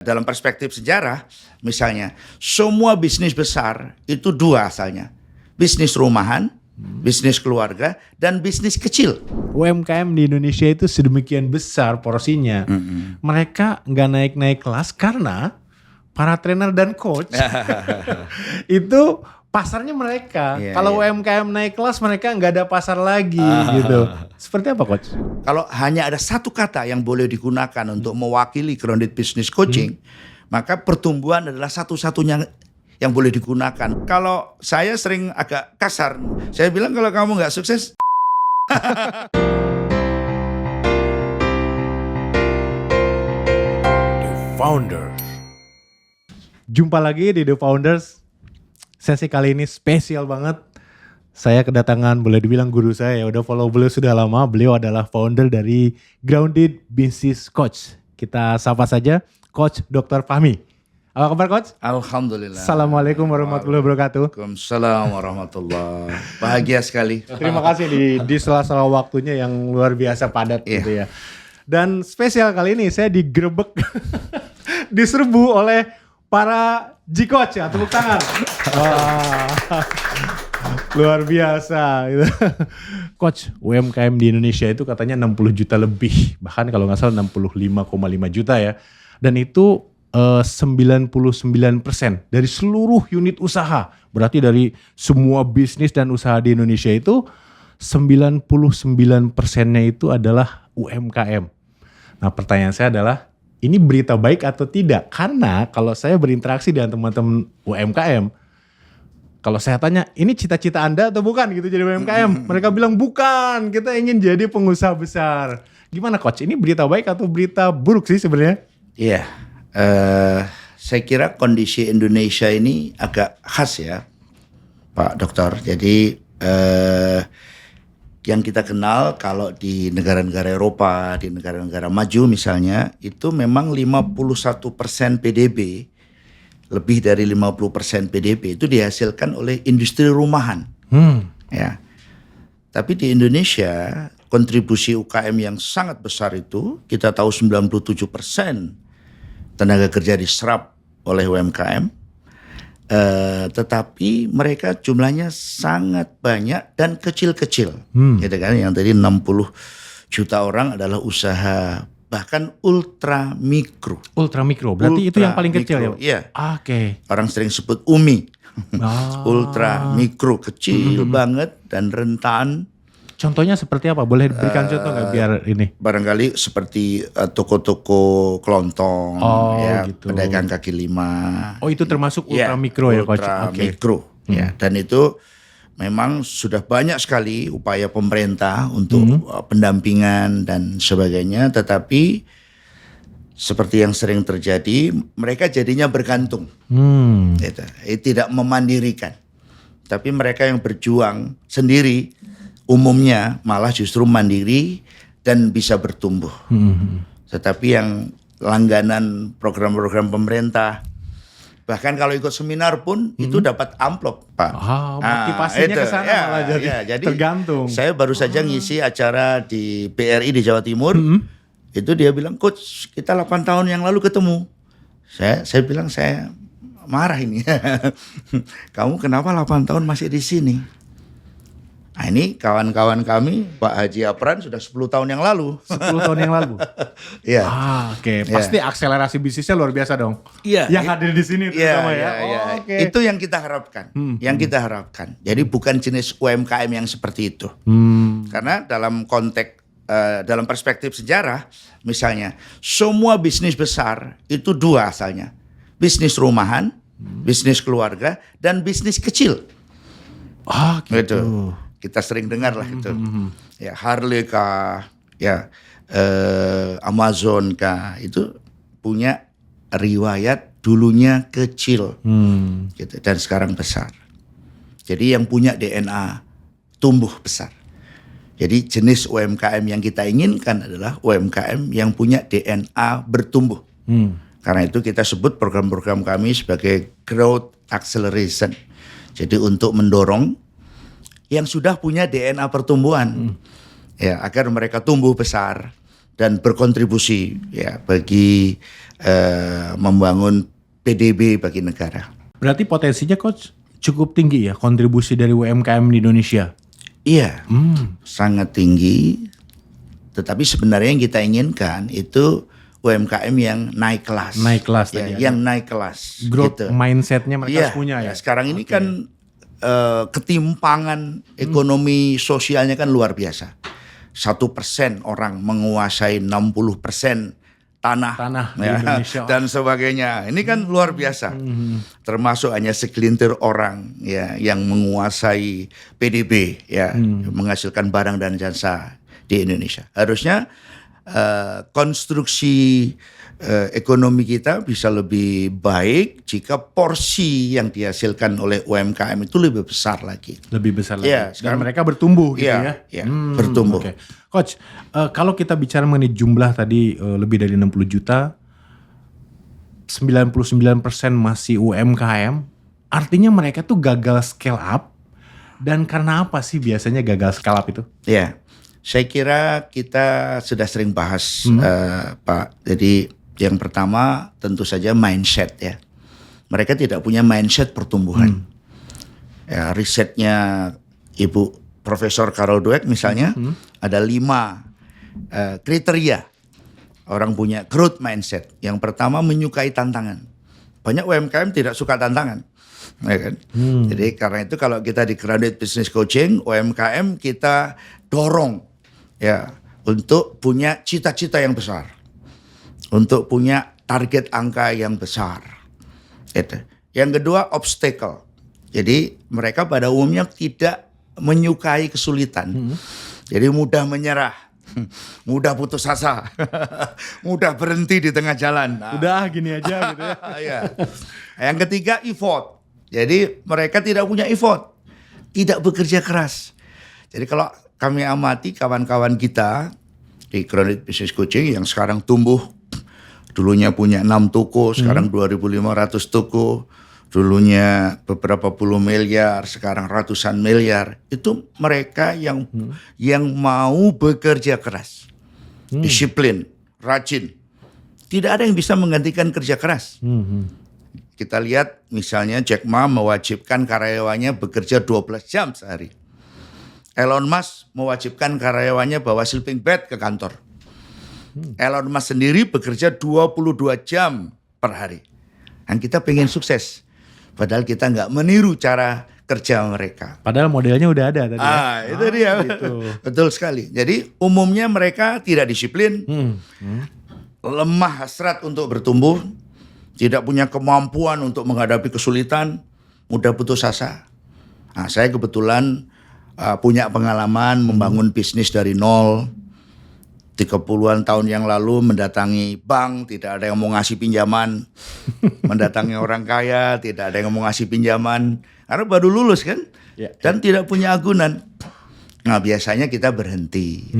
Dalam perspektif sejarah, misalnya, semua bisnis besar itu dua asalnya. Bisnis rumahan, bisnis keluarga, dan bisnis kecil. UMKM di Indonesia itu sedemikian besar porsinya. Mereka nggak naik-naik kelas karena para trainer dan coach itu pasarnya mereka. Kalau UMKM naik kelas mereka nggak ada pasar lagi gitu. Seperti apa coach? Kalau hanya ada satu kata yang boleh digunakan untuk mewakili grounded business coaching, maka pertumbuhan adalah satu-satunya yang boleh digunakan. Kalau saya sering agak kasar, saya bilang kalau kamu nggak sukses, The Founder. Jumpa lagi di The Founders. Sesi kali ini spesial banget. Saya kedatangan, boleh dibilang guru saya, udah follow beliau sudah lama. Beliau adalah founder dari Grounded Business Coach. Kita sapa saja Coach Dr. Fahmi. Apa kabar Coach? alhamdulillah. Assalamualaikum warahmatullahi wabarakatuh. Waalaikumsalam warahmatullahi. Bahagia sekali. Terima kasih di sela-sela waktunya yang luar biasa padat gitu ya. Dan spesial kali ini saya digerebek, diserbu oleh para G-Coach ya, tepuk tangan. Wah, luar biasa gitu. Coach, UMKM di Indonesia itu katanya 60 juta lebih, bahkan kalau nggak salah 65,5 juta ya. Dan itu 99% dari seluruh unit usaha. Berarti dari semua bisnis dan usaha di Indonesia itu 99%-nya itu adalah UMKM. Nah, pertanyaan saya adalah ini berita baik atau tidak? Karena kalau saya berinteraksi dengan teman-teman UMKM, kalau saya tanya, ini cita-cita Anda atau bukan gitu jadi UMKM? Mereka bilang bukan, kita ingin jadi pengusaha besar. Gimana Coach? Ini berita baik atau berita buruk sih sebenarnya? Iya, saya kira kondisi Indonesia ini agak khas ya, Pak Dokter. Jadi yang kita kenal kalau di negara-negara Eropa, di negara-negara maju misalnya, itu memang 51% PDB, lebih dari 50% PDB itu dihasilkan oleh industri rumahan. Ya. Tapi di Indonesia kontribusi UKM yang sangat besar itu, kita tahu 97% tenaga kerja diserap oleh UMKM. Tetapi mereka jumlahnya sangat banyak dan kecil-kecil, gitu kan? Yang tadi 60 juta orang adalah usaha bahkan ultra mikro. Ultra mikro, berarti itu yang paling kecil ya? Iya. Oke. Orang sering sebut UMI, ultra mikro, kecil banget dan rentan. Contohnya seperti apa? Boleh berikan contoh nggak biar ini? Barangkali seperti toko-toko kelontong, ya, gitu. pedagang kaki lima. Oh itu termasuk ultra mikro ya Coach? Ultra mikro, ya. Dan itu memang sudah banyak sekali upaya pemerintah untuk pendampingan dan sebagainya. Tetapi seperti yang sering terjadi, mereka jadinya bergantung, gitu. Tidak memandirikan. Tapi mereka yang berjuang sendiri, umumnya malah justru mandiri dan bisa bertumbuh. Tetapi yang langganan program-program pemerintah, bahkan kalau ikut seminar pun itu dapat amplop, Pak. Motivasinya ke sana malah jadi tergantung. Saya baru saja ngisi acara di BRI di Jawa Timur. Itu dia bilang, Coach, kita 8 tahun yang lalu ketemu. Saya bilang saya marah ini. Kamu kenapa 8 tahun masih di sini? Nah ini kawan-kawan kami, Pak Haji Apran sudah 10 tahun yang lalu. 10 tahun yang lalu? Iya. Oke. Pasti akselerasi bisnisnya luar biasa dong. Iya. Yang hadir di sini terutama ya. Okay. Itu yang kita harapkan. Yang kita harapkan. Jadi bukan jenis UMKM yang seperti itu. Karena dalam konteks, dalam perspektif sejarah, misalnya, semua bisnis besar itu dua asalnya. Bisnis rumahan, bisnis keluarga, dan bisnis kecil. Gitu. Kita sering dengar lah itu, ya Harley kah, ya Amazon kah, itu punya riwayat dulunya kecil, gitu, dan sekarang besar. Jadi yang punya DNA tumbuh besar. Jadi jenis UMKM yang kita inginkan adalah UMKM yang punya DNA bertumbuh. Karena itu kita sebut program-program kami sebagai growth acceleration. Jadi untuk mendorong yang sudah punya DNA pertumbuhan, ya, agar mereka tumbuh besar dan berkontribusi ya bagi membangun PDB bagi negara. Berarti potensinya Coach cukup tinggi ya kontribusi dari UMKM di Indonesia? Iya, sangat tinggi. Tetapi sebenarnya yang kita inginkan itu UMKM yang naik kelas. Naik kelas ya, tadi yang naik kelas. Growth gitu. mindsetnya mereka harus punya ya? Sekarang ini kan ketimpangan ekonomi sosialnya kan luar biasa. 1% orang menguasai 60% tanah di Indonesia dan sebagainya. Ini kan luar biasa. Termasuk hanya segelintir orang ya yang menguasai PDB ya, menghasilkan barang dan jasa di Indonesia. Harusnya konstruksi ekonomi kita bisa lebih baik jika porsi yang dihasilkan oleh UMKM itu lebih besar lagi. Lebih besar lagi. Ya, dan mereka bertumbuh gitu ya. ya? Bertumbuh. Okay. Coach, kalau kita bicara mengenai jumlah tadi lebih dari 60 juta, 99% masih UMKM, artinya mereka tuh gagal scale up. Dan karena apa sih biasanya gagal scale up itu? Ya, saya kira kita sudah sering bahas Pak. Jadi yang pertama tentu saja mindset ya. Mereka tidak punya mindset pertumbuhan. Ya, risetnya Ibu Profesor Carol Dweck misalnya ada 5 kriteria orang punya growth mindset. Yang pertama menyukai tantangan. Banyak UMKM tidak suka tantangan. Ya kan? Jadi karena itu kalau kita di Grounded Business Coaching, UMKM kita dorong ya untuk punya cita-cita yang besar. Untuk punya target angka yang besar. Gitu. Yang kedua obstacle. Jadi mereka pada umumnya tidak menyukai kesulitan. Jadi mudah menyerah, mudah putus asa, mudah berhenti di tengah jalan. Nah. Udah gini aja gitu ya. Ya. Yang ketiga effort. Jadi mereka tidak punya effort, tidak bekerja keras. Jadi kalau kami amati kawan-kawan kita di Grounded Business Coaching yang sekarang tumbuh, dulunya punya 6 toko, sekarang 2.500 toko, dulunya beberapa puluh miliar, sekarang ratusan miliar. Itu mereka yang mau bekerja keras, disiplin, rajin. Tidak ada yang bisa menggantikan kerja keras. Kita lihat misalnya Jack Ma mewajibkan karyawannya bekerja 12 jam sehari. Elon Musk mewajibkan karyawannya bawa sleeping bag ke kantor. Elon Musk sendiri bekerja 22 jam per hari. Dan kita pengen sukses. Padahal kita nggak meniru cara kerja mereka. Padahal modelnya udah ada tadi ya. Itu dia. Gitu. Betul sekali. Jadi umumnya mereka tidak disiplin, lemah hasrat untuk bertumbuh, tidak punya kemampuan untuk menghadapi kesulitan, mudah putus asa. Nah, saya kebetulan punya pengalaman membangun bisnis dari nol. 30-an tahun yang lalu mendatangi bank, tidak ada yang mau ngasih pinjaman. Mendatangi orang kaya, tidak ada yang mau ngasih pinjaman. Karena baru lulus kan, dan tidak punya agunan. Nah biasanya kita berhenti.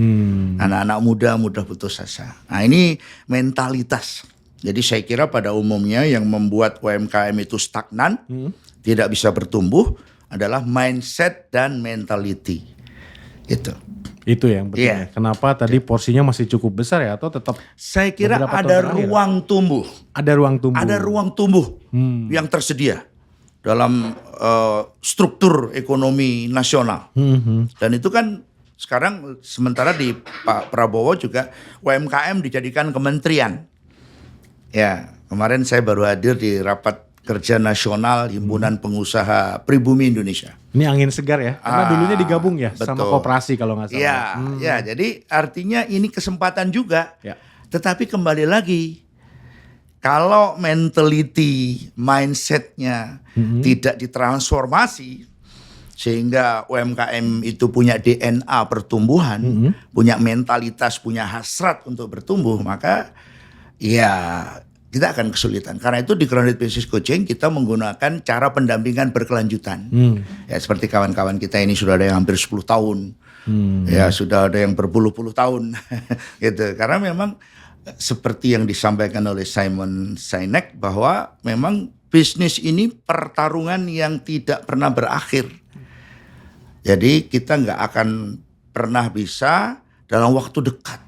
Anak-anak muda mudah putus asa. Nah ini mentalitas. Jadi saya kira pada umumnya yang membuat UMKM itu stagnan, tidak bisa bertumbuh adalah mindset dan mentality. Itu yang betulnya. Kenapa tadi porsinya masih cukup besar ya atau tetap? Saya kira ada ruang tumbuh. Ada ruang tumbuh. Ada ruang tumbuh yang tersedia dalam struktur ekonomi nasional. Dan itu kan sekarang sementara di Pak Prabowo juga UMKM dijadikan kementerian. Ya, kemarin saya baru hadir di rapat kerja nasional Himpunan Pengusaha Pribumi Indonesia. Ini angin segar ya, karena dulunya digabung ya sama koperasi kalau nggak salah. Ya, jadi artinya ini kesempatan juga. Ya. Tetapi kembali lagi, kalau mentality, mindsetnya tidak ditransformasi, sehingga UMKM itu punya DNA pertumbuhan, punya mentalitas, punya hasrat untuk bertumbuh, maka ya kita akan kesulitan. Karena itu di Grounded Business Coaching kita menggunakan cara pendampingan berkelanjutan. Ya seperti kawan-kawan kita ini sudah ada yang hampir 10 tahun. Ya sudah ada yang berpuluh-puluh tahun. Gitu. Karena memang seperti yang disampaikan oleh Simon Sinek bahwa memang bisnis ini pertarungan yang tidak pernah berakhir. Jadi kita nggak akan pernah bisa dalam waktu dekat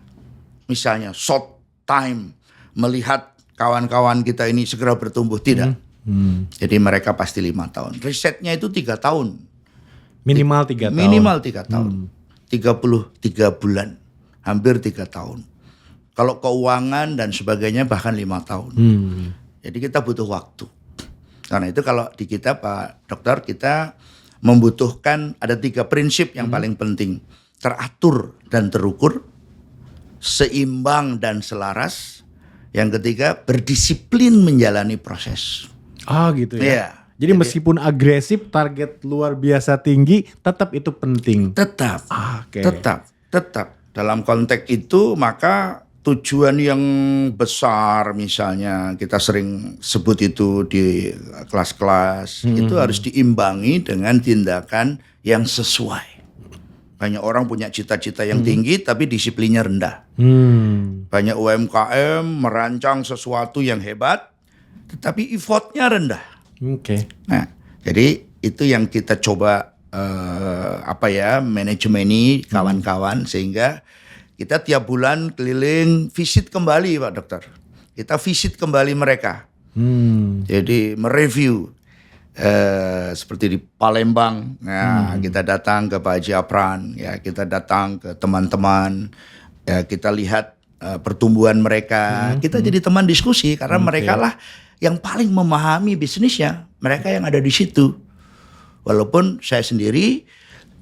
misalnya short time melihat kawan-kawan kita ini segera bertumbuh, tidak. Jadi mereka pasti 5 tahun. Risetnya itu 3 tahun. Minimal 3 tahun. Minimal 3 tahun. 33 bulan. Hampir 3 tahun. Kalau keuangan dan sebagainya bahkan 5 tahun. Jadi kita butuh waktu. Karena itu kalau di kita Pak Dokter, kita membutuhkan ada 3 prinsip yang paling penting. Teratur dan terukur, seimbang dan selaras. Yang ketiga, berdisiplin menjalani proses. Gitu ya. Iya. Jadi meskipun agresif, target luar biasa tinggi, tetap itu penting. Tetap, Oke. tetap. Dalam konteks itu maka tujuan yang besar, misalnya kita sering sebut itu di kelas-kelas, itu harus diimbangi dengan tindakan yang sesuai. Banyak orang punya cita-cita yang tinggi tapi disiplinnya rendah. Banyak UMKM merancang sesuatu yang hebat tetapi effortnya rendah. Oke. Nah, jadi itu yang kita coba manajemen kawan-kawan sehingga kita tiap bulan keliling visit kembali Pak Dokter. Kita visit kembali mereka. Jadi mereview seperti di Palembang, ya, kita datang ke Pak Haji Apran, ya kita datang ke teman-teman, ya kita lihat pertumbuhan mereka. Kita jadi teman diskusi karena mereka lah yang paling memahami bisnisnya, mereka yang ada di situ. Walaupun saya sendiri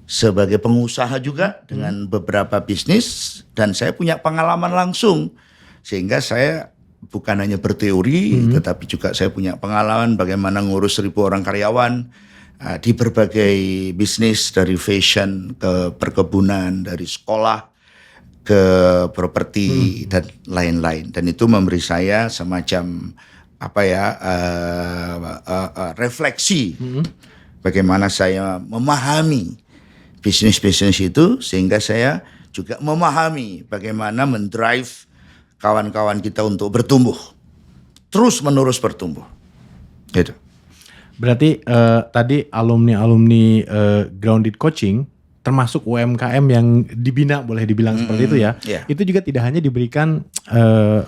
sebagai pengusaha juga dengan beberapa bisnis dan saya punya pengalaman langsung sehingga saya bukan hanya berteori tetapi juga saya punya pengalaman bagaimana ngurus 1.000 orang karyawan di berbagai bisnis dari fashion ke perkebunan, dari sekolah ke properti dan lain-lain, dan itu memberi saya semacam refleksi bagaimana saya memahami bisnis-bisnis itu sehingga saya juga memahami bagaimana mendrive kawan-kawan kita untuk bertumbuh, terus menerus bertumbuh. Gitu. Berarti tadi alumni Grounded Coaching termasuk UMKM yang dibina, boleh dibilang seperti itu ya. Yeah. Itu juga tidak hanya diberikan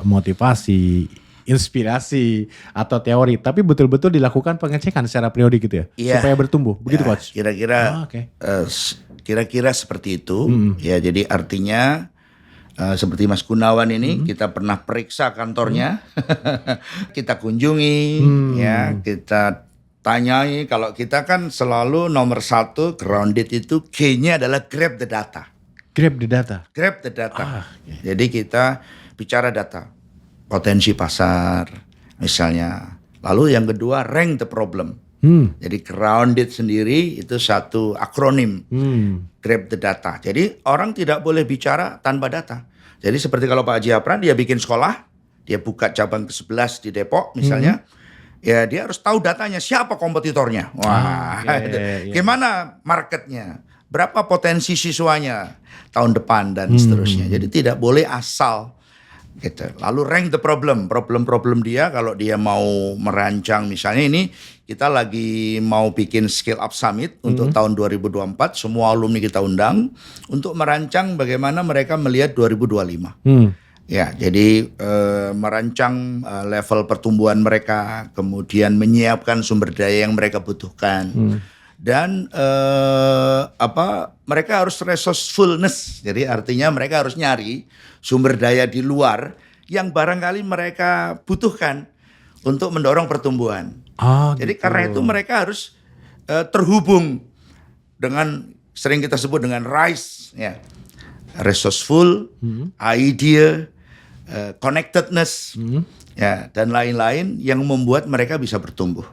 motivasi, inspirasi atau teori, tapi betul-betul dilakukan pengecekan secara periodik gitu ya, supaya bertumbuh. Begitu Coach? Kira-kira seperti itu. Ya, jadi artinya seperti Mas Gunawan ini kita pernah periksa kantornya, kita kunjungi, ya kita tanyai. Kalau kita kan selalu nomor 1 grounded itu G-nya adalah grab the data. Grab the data. Grab the data. Jadi kita bicara data, potensi pasar misalnya. Lalu yang kedua rank the problem. Jadi grounded sendiri itu satu akronim. Grab the data. Jadi orang tidak boleh bicara tanpa data. Jadi seperti kalau Pak Haji Apran dia bikin sekolah, dia buka cabang ke-11 di Depok misalnya. Ya dia harus tahu datanya, siapa kompetitornya. Wah, gimana marketnya, berapa potensi siswanya tahun depan dan seterusnya. Jadi tidak boleh asal gitu. Lalu rank the problem dia kalau dia mau merancang, misalnya ini kita lagi mau bikin Scale Up Summit untuk tahun 2024, semua alumni kita undang untuk merancang bagaimana mereka melihat 2025. Ya, jadi merancang level pertumbuhan mereka, kemudian menyiapkan sumber daya yang mereka butuhkan. Dan mereka harus resourcefulness. Jadi artinya mereka harus nyari sumber daya di luar yang barangkali mereka butuhkan untuk mendorong pertumbuhan. Jadi karena itu mereka harus terhubung dengan sering kita sebut dengan RISE, ya. Resourceful, idea, connectedness, ya, dan lain-lain yang membuat mereka bisa bertumbuh.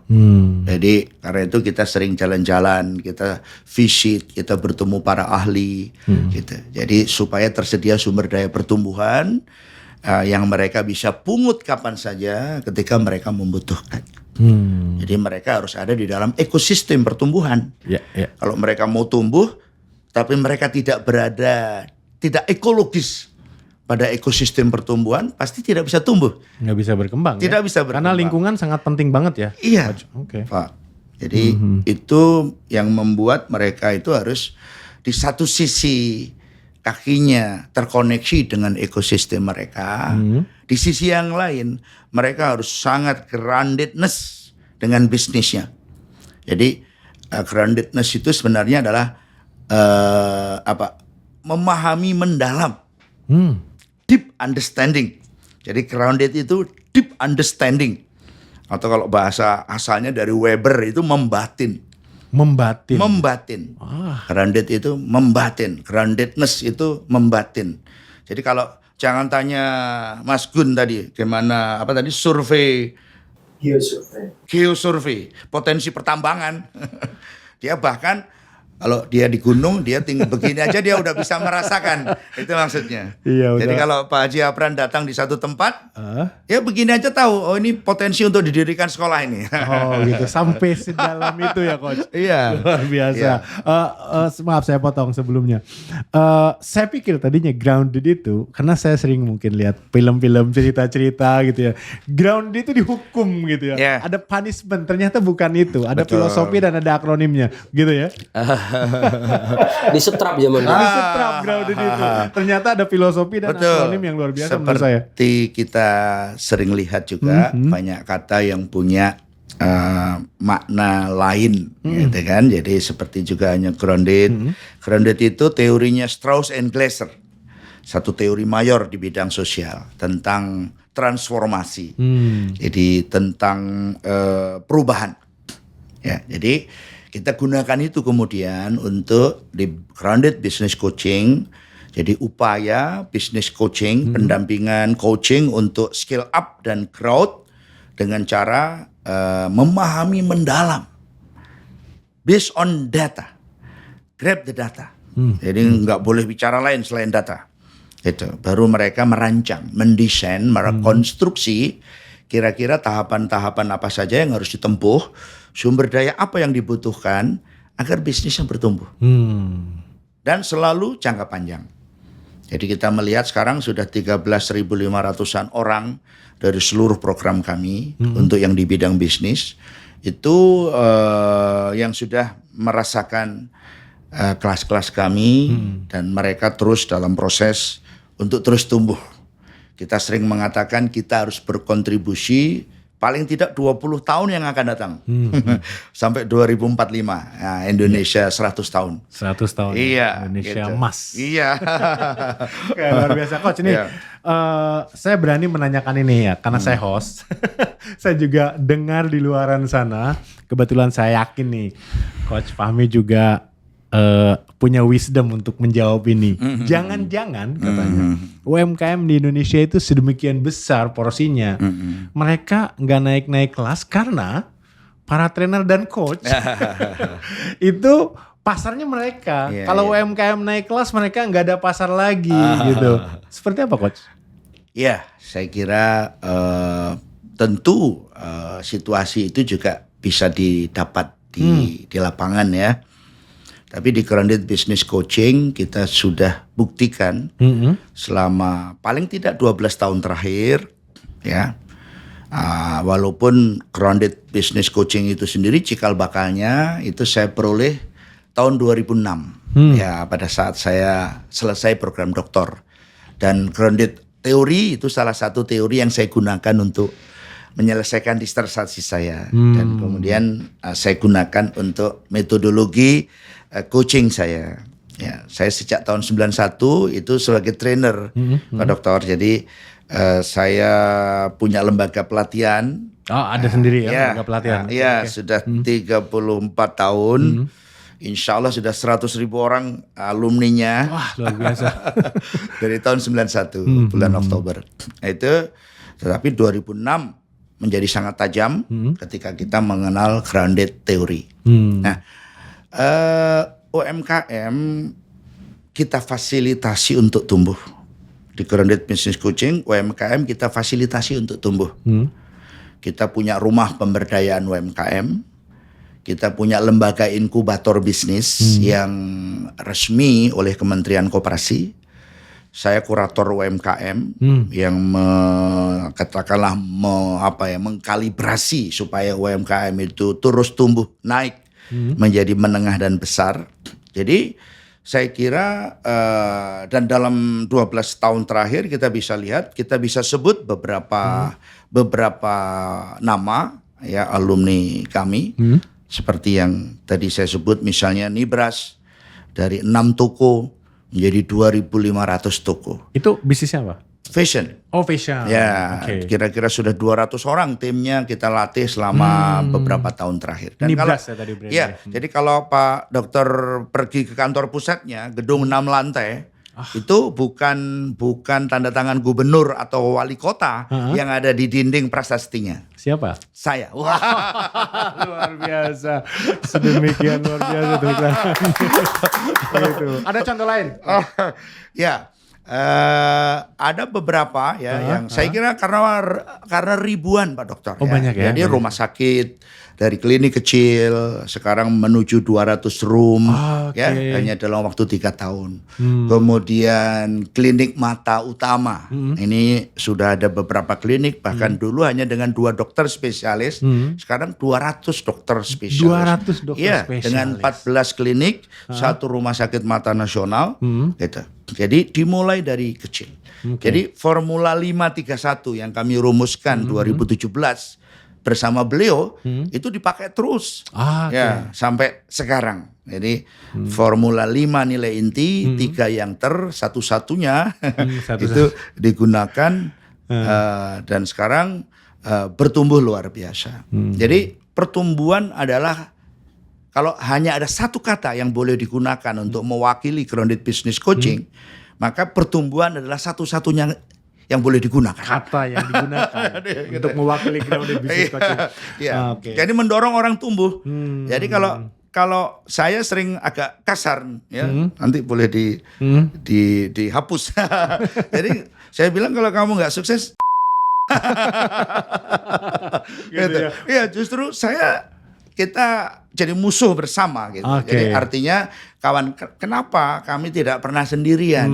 Jadi karena itu kita sering jalan-jalan, kita visit, kita bertemu para ahli, gitu. Jadi supaya tersedia sumber daya pertumbuhan yang mereka bisa pungut kapan saja ketika mereka membutuhkan. Jadi mereka harus ada di dalam ekosistem pertumbuhan. Kalau mereka mau tumbuh, tapi mereka tidak ekologis pada ekosistem pertumbuhan, pasti tidak bisa tumbuh. Nggak bisa berkembang. Tidak bisa berkembang. Karena lingkungan sangat penting banget ya. Iya, Pak. Jadi itu yang membuat mereka itu harus di satu sisi kakinya terkoneksi dengan ekosistem mereka. Di sisi yang lain, mereka harus sangat groundedness dengan bisnisnya. Jadi groundedness itu sebenarnya adalah memahami mendalam, deep understanding. Jadi grounded itu deep understanding, atau kalau bahasa asalnya dari Weber itu membatin. Grounded itu membatin, groundedness itu membatin. Jadi kalau jangan tanya Mas Gun tadi gimana survei geosurvey potensi pertambangan. Dia bahkan kalau dia di gunung, dia tinggal begini aja dia udah bisa merasakan. Itu maksudnya. Iya, jadi kalau Pak Haji Apran datang di satu tempat, ya begini aja tahu, oh ini potensi untuk didirikan sekolah ini. Oh gitu, sampai sedalam itu ya Coach. Iya. Luar biasa. Iya. Maaf saya potong sebelumnya. Saya pikir tadinya grounded itu, karena saya sering mungkin lihat film-film cerita-cerita gitu ya. Grounded itu dihukum gitu ya. Yeah. Ada punishment, ternyata bukan itu. Ada Betul. filosofi dan ada akronimnya gitu ya. Di setrap zaman dulu. Setrap grounded itu. Ternyata ada filosofi dan akronim yang luar biasa menurut saya. Seperti kita sering lihat juga banyak kata yang punya makna lain gitu kan. Jadi seperti juga hanya grounded. Grounded itu teorinya Strauss and Glasser. Satu teori mayor di bidang sosial tentang transformasi. Jadi tentang perubahan. Ya, jadi kita gunakan itu kemudian untuk di grounded business coaching. Jadi upaya business coaching, pendampingan coaching untuk skill up dan growth dengan cara memahami mendalam. Based on data. Grab the data. Jadi nggak boleh bicara lain selain data. Itu baru mereka merancang, mendesain, merekonstruksi kira-kira tahapan-tahapan apa saja yang harus ditempuh, sumber daya apa yang dibutuhkan agar bisnisnya bertumbuh. Dan selalu jangka panjang. Jadi kita melihat sekarang sudah 13.500-an orang dari seluruh program kami untuk yang di bidang bisnis itu yang sudah merasakan kelas-kelas kami dan mereka terus dalam proses untuk terus tumbuh. Kita sering mengatakan kita harus berkontribusi paling tidak 20 tahun yang akan datang. Sampai 2045. Nah, Indonesia 100 tahun. 100 tahun. Iya. Indonesia gitu. emas. Iya. Oke, luar biasa Coach. Ini saya berani menanyakan ini ya, karena saya host. Saya juga dengar di luaran sana. Kebetulan saya yakin nih, Coach Fahmi juga punya wisdom untuk menjawab ini. Jangan-jangan katanya UMKM di Indonesia itu sedemikian besar porsinya. Mereka nggak naik-naik kelas karena para trainer dan coach itu pasarnya mereka. Iya, Kalau iya. UMKM naik kelas mereka nggak ada pasar lagi gitu. Seperti apa Coach? Ya, saya kira tentu situasi itu juga bisa didapat di lapangan ya. Tapi di Grounded Business Coaching kita sudah buktikan selama paling tidak 12 tahun terakhir ya. Walaupun Grounded Business Coaching itu sendiri cikal bakalnya itu saya peroleh tahun 2006 ya, pada saat saya selesai program doktor. Dan Grounded teori itu salah satu teori yang saya gunakan untuk menyelesaikan disertasi saya dan kemudian saya gunakan untuk metodologi coaching saya. Ya, saya sejak tahun 91 itu sebagai trainer Pak Dokter. Jadi saya punya lembaga pelatihan. Oh, ada sendiri ya lembaga pelatihan. Iya, sudah 34 tahun. Insya Allah sudah 100.000 orang alumninya. Wah, luar biasa. Dari tahun 91 bulan Oktober. Nah, itu tetapi 2006 menjadi sangat tajam ketika kita mengenal grounded teori. Nah, UMKM kita fasilitasi untuk tumbuh. Di Grounded Business Coaching, UMKM kita fasilitasi untuk tumbuh. Kita punya rumah pemberdayaan UMKM. Kita punya lembaga inkubator bisnis yang resmi oleh Kementerian Koperasi. Saya kurator UMKM yang katakanlah mengkalibrasi supaya UMKM itu terus tumbuh naik menjadi menengah dan besar. Jadi saya kira dan dalam 12 tahun terakhir kita bisa lihat, kita bisa sebut beberapa nama ya alumni kami seperti yang tadi saya sebut, misalnya Nibras dari 6 toko menjadi 2.500 toko. Itu bisnisnya apa? Fashion. Oh, fashion. Ya, kira-kira sudah 200 orang timnya kita latih selama beberapa tahun terakhir. Dan Nibras ya tadi brandnya. ya, jadi kalau Pak Dokter pergi ke kantor pusatnya, gedung 6 lantai, itu bukan tanda tangan gubernur atau wali kota yang ada di dinding prasastinya. Siapa? Saya. Wah. Luar biasa. Sedemikian luar biasa tuh. Gitu. Ada contoh lain? Ya. Ada beberapa ya yang saya kira karena ribuan Pak Dokter. Oh, banyak ya. Jadi rumah sakit dari klinik kecil sekarang menuju 200 room ya hanya dalam waktu 3 tahun. Kemudian klinik mata utama. Ini sudah ada beberapa klinik bahkan dulu hanya dengan 2 dokter spesialis, sekarang 200 dokter spesialis. 200 dokter ya, spesialis. dengan 14 klinik, 1 rumah sakit mata nasional gitu. Jadi dimulai dari kecil. Jadi Formula 531 yang kami rumuskan 2017 bersama beliau itu dipakai terus ya sampai sekarang. Jadi Formula 5 nilai inti, 3 yang satu-satunya itu digunakan dan sekarang bertumbuh luar biasa. Jadi pertumbuhan adalah kalau hanya ada satu kata yang boleh digunakan untuk mewakili grounded business coaching, maka pertumbuhan adalah satu-satunya yang boleh digunakan. Kata yang digunakan untuk mewakili grounded business coaching. Iya. Jadi mendorong orang tumbuh. Jadi kalau saya sering agak kasar, ya nanti boleh dihapus. Jadi saya bilang kalau kamu nggak sukses, gitu. Ya justru kita jadi musuh bersama gitu. Jadi artinya kawan, kenapa kami tidak pernah sendirian?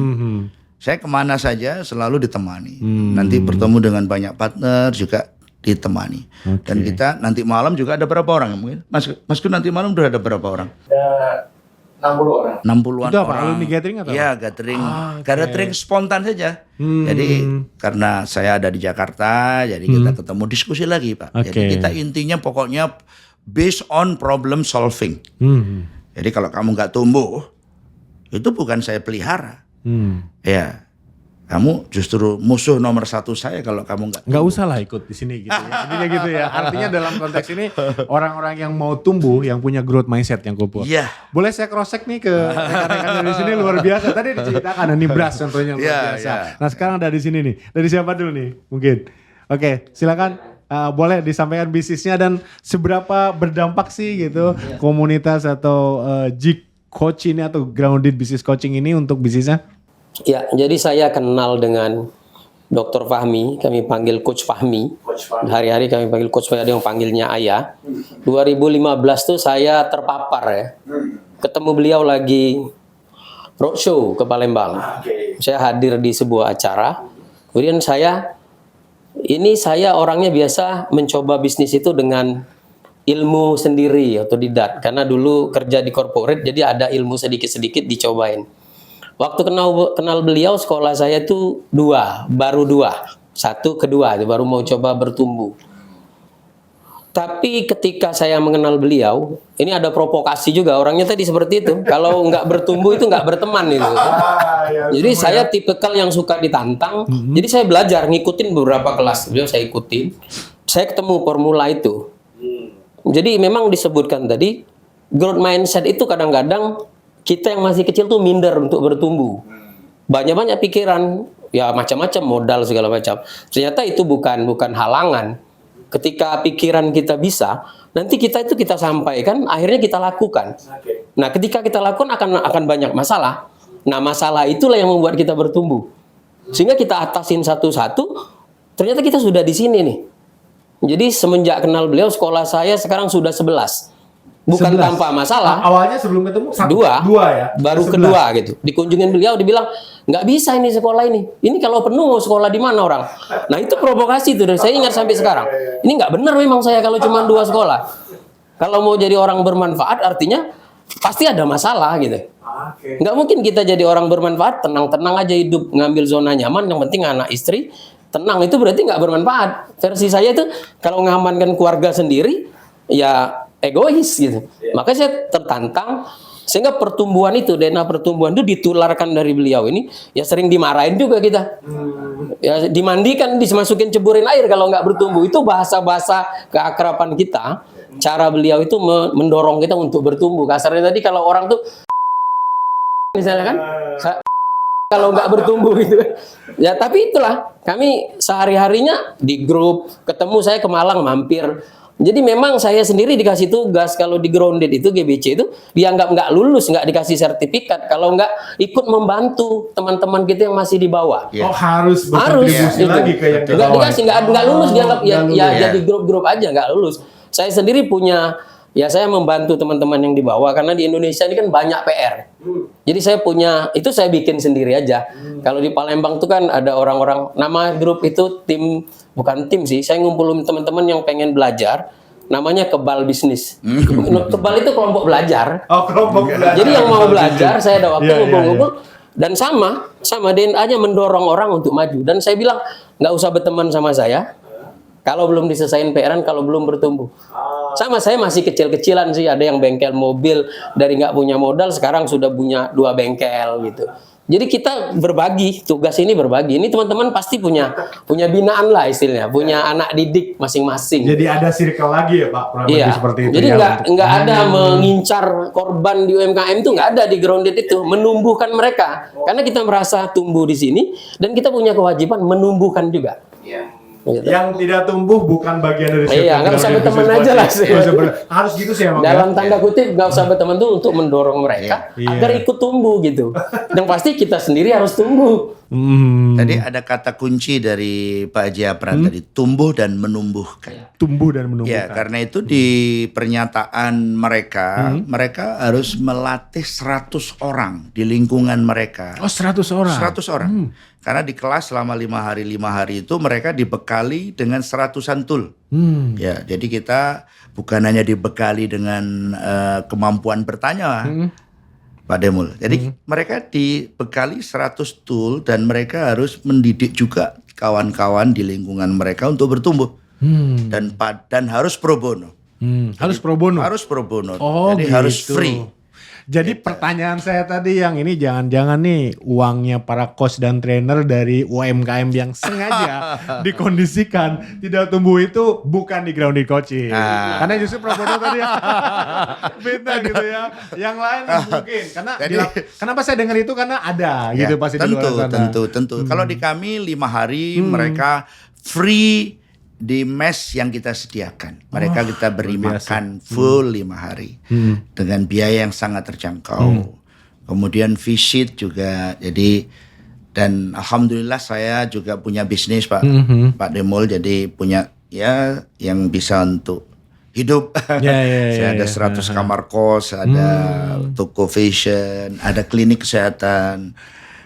Saya kemana saja selalu ditemani. Nanti bertemu dengan banyak partner juga ditemani. Dan kita nanti malam juga ada berapa orang mungkin? Masku nanti malam udah ada berapa orang? Ada 60 orang. 60-an itu apa? orang. Alumni gathering atau? Iya, gathering. Gathering spontan saja. Jadi karena saya ada di Jakarta, jadi kita ketemu diskusi lagi, Pak. Jadi kita intinya pokoknya based on problem solving. Jadi kalau kamu nggak tumbuh, itu bukan saya pelihara. Ya, kamu justru musuh nomor 1 saya kalau kamu nggak usah lah ikut di sini gitu ya. Intinya gitu ya. Artinya dalam konteks ini orang-orang yang mau tumbuh, yang punya growth mindset yang kumpul. Iya. Boleh saya cross check nih ke rekan-rekan dari sini luar biasa. Tadi diceritakan ada Nibras contohnya luar biasa. Nah sekarang ada di sini nih. Dari siapa dulu nih? Mungkin. Oke, silakan. Boleh disampaikan bisnisnya dan seberapa berdampak sih gitu komunitas atau G Coach ini atau grounded business coaching ini untuk bisnisnya? Ya, jadi saya kenal dengan Dr. Fahmi, kami panggil Coach Fahmi. Hari-hari kami panggil Coach Fahmi, ada yang panggilnya Ayah. 2015 tuh saya terpapar ya. Ketemu beliau lagi roadshow ke Palembang. Saya hadir di sebuah acara. Kemudian saya orangnya biasa mencoba bisnis itu dengan ilmu sendiri, otodidak. Karena dulu kerja di corporate, jadi ada ilmu sedikit-sedikit dicobain. Waktu kenal beliau, sekolah saya tuh baru 2. 1, kedua, baru mau coba bertumbuh. Tapi ketika saya mengenal beliau, ini ada provokasi juga, orangnya tadi seperti itu. Kalau nggak bertumbuh itu nggak berteman gitu. Jadi saya tipikal yang suka ditantang. Jadi saya belajar, ngikutin beberapa kelas beliau, saya ikutin. Saya ketemu formula itu. Jadi memang disebutkan tadi, growth mindset itu kadang-kadang kita yang masih kecil tuh minder untuk bertumbuh. Banyak-banyak pikiran, ya macam-macam, modal segala macam. Ternyata itu bukan halangan. Ketika pikiran kita bisa, nanti kita sampaikan, akhirnya kita lakukan. Nah, ketika kita lakukan akan banyak masalah. Nah, masalah itulah yang membuat kita bertumbuh. Sehingga kita atasin satu-satu, ternyata kita sudah di sini nih. Jadi semenjak kenal beliau, sekolah saya sekarang sudah 11. Bukan 11. Tanpa masalah. Awalnya sebelum ketemu 2 ya. Baru 11. Kedua gitu. Dikunjungin beliau, dibilang nggak bisa ini sekolah ini. Ini kalau penuh mau sekolah di mana orang? Nah itu provokasi tuh. Saya ingat sampai sekarang. Ini nggak benar memang saya kalau cuma 2 sekolah. Kalau mau jadi orang bermanfaat artinya pasti ada masalah gitu. Nggak mungkin kita jadi orang bermanfaat, tenang-tenang aja hidup, ngambil zona nyaman, yang penting anak istri tenang, itu berarti nggak bermanfaat. Versi saya itu kalau mengamankan keluarga sendiri, ya egois gitu. Makanya saya tertantang, sehingga pertumbuhan itu, DNA pertumbuhan itu ditularkan dari beliau ini, ya sering dimarahin juga kita. Ya dimandikan, dimasukin ceburin air kalau nggak bertumbuh. Itu bahasa-bahasa keakraban kita. Cara beliau itu mendorong kita untuk bertumbuh. Kasarnya tadi kalau orang tuh misalnya kan kalau nggak bertumbuh gitu kan. Ya tapi itulah, kami sehari-harinya di grup, ketemu saya ke Malang mampir. Jadi memang saya sendiri dikasih tugas, kalau di grounded itu GBC itu dianggap nggak lulus, nggak dikasih sertifikat, kalau nggak ikut membantu teman-teman kita yang masih di bawah. Oh harus berkontribusi gitu. lagi ke yang di Nggak bawah. dikasih, nggak lulus, dianggap ya jadi grup-grup aja, nggak lulus. Saya sendiri punya, ya saya membantu teman-teman yang di bawah, karena di Indonesia ini kan banyak PR. Jadi saya punya, itu saya bikin sendiri aja. Kalau di Palembang tuh kan ada orang-orang, nama grup itu tim, bukan tim sih, saya ngumpulin teman-teman yang pengen belajar, namanya Kebal Bisnis. Kebal itu kelompok belajar. Oh kelompok belajar. Jadi yang mau belajar, saya ada waktu Iya, ngumpul-ngumpul, dan sama DNA-nya mendorong orang untuk maju. Dan saya bilang, nggak usah berteman sama saya, kalau belum diselesain PR-an, kalau belum bertumbuh. Sama saya masih kecil-kecilan sih, ada yang bengkel mobil dari nggak punya modal sekarang sudah punya 2 bengkel gitu. Jadi kita berbagi, tugas ini berbagi. Ini teman-teman pasti punya binaan lah istilahnya, punya anak didik masing-masing. Jadi ada circle lagi ya Pak, kurang Iya. lebih seperti itu. Jadi ya, nggak ada mengincar korban di UMKM itu, nggak ada di grounded itu, menumbuhkan mereka. Karena kita merasa tumbuh di sini dan kita punya kewajiban menumbuhkan juga. Gitu. Yang tidak tumbuh bukan bagian dari Iya, nggak usah berteman aja lah sih. Harus gitu sih emang. Dalam tanda kutip nggak usah berteman tuh untuk mendorong mereka agar ikut tumbuh gitu. Dan pasti kita sendiri harus tumbuh. Tadi ada kata kunci dari Pak Haji Apran tadi, tumbuh dan menumbuhkan. Tumbuh dan menumbuhkan. Ya, karena itu di pernyataan mereka, mereka harus melatih 100 orang di lingkungan mereka. Oh 100 orang. 100 orang. Karena di kelas selama 5 hari itu mereka dibekali dengan 100-an tool. Ya, jadi kita bukan hanya dibekali dengan kemampuan bertanya, Pak Demul. Jadi mereka dibekali 100 tool dan mereka harus mendidik juga kawan-kawan di lingkungan mereka untuk bertumbuh. Dan harus pro bono. Harus pro bono. Harus pro bono. Oh, jadi gitu. harus free. Jadi pertanyaan saya tadi yang ini jangan-jangan nih uangnya para coach dan trainer dari UMKM yang sengaja dikondisikan tidak tumbuh itu bukan di grounded coaching. Karena justru pro bono tadi beda gitu ya. Yang lain mungkin karena kenapa saya dengar itu karena ada gitu pasti di luar sana. Tentu. Kalau di kami 5 hari mereka free di mes yang kita sediakan. Mereka kita beri makan full 5 hari dengan biaya yang sangat terjangkau. Kemudian visit juga. Jadi dan alhamdulillah saya juga punya bisnis Pak Demul, jadi punya ya yang bisa untuk hidup. Saya ada 100 kamar kos, ada toko fashion, ada klinik kesehatan.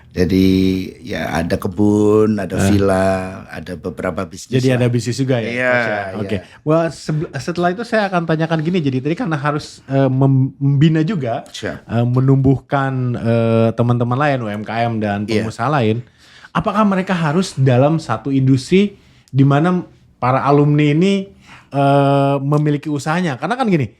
Jadi ya ada kebun, ada villa, ada beberapa bisnis. Jadi ada bisnis juga ya? Iya. Oke. Wah, setelah itu saya akan tanyakan gini. Jadi tadi karena harus membina juga, menumbuhkan teman-teman lain, UMKM dan pengusaha lain. Apakah mereka harus dalam satu industri di mana para alumni ini memiliki usahanya? Karena kan gini,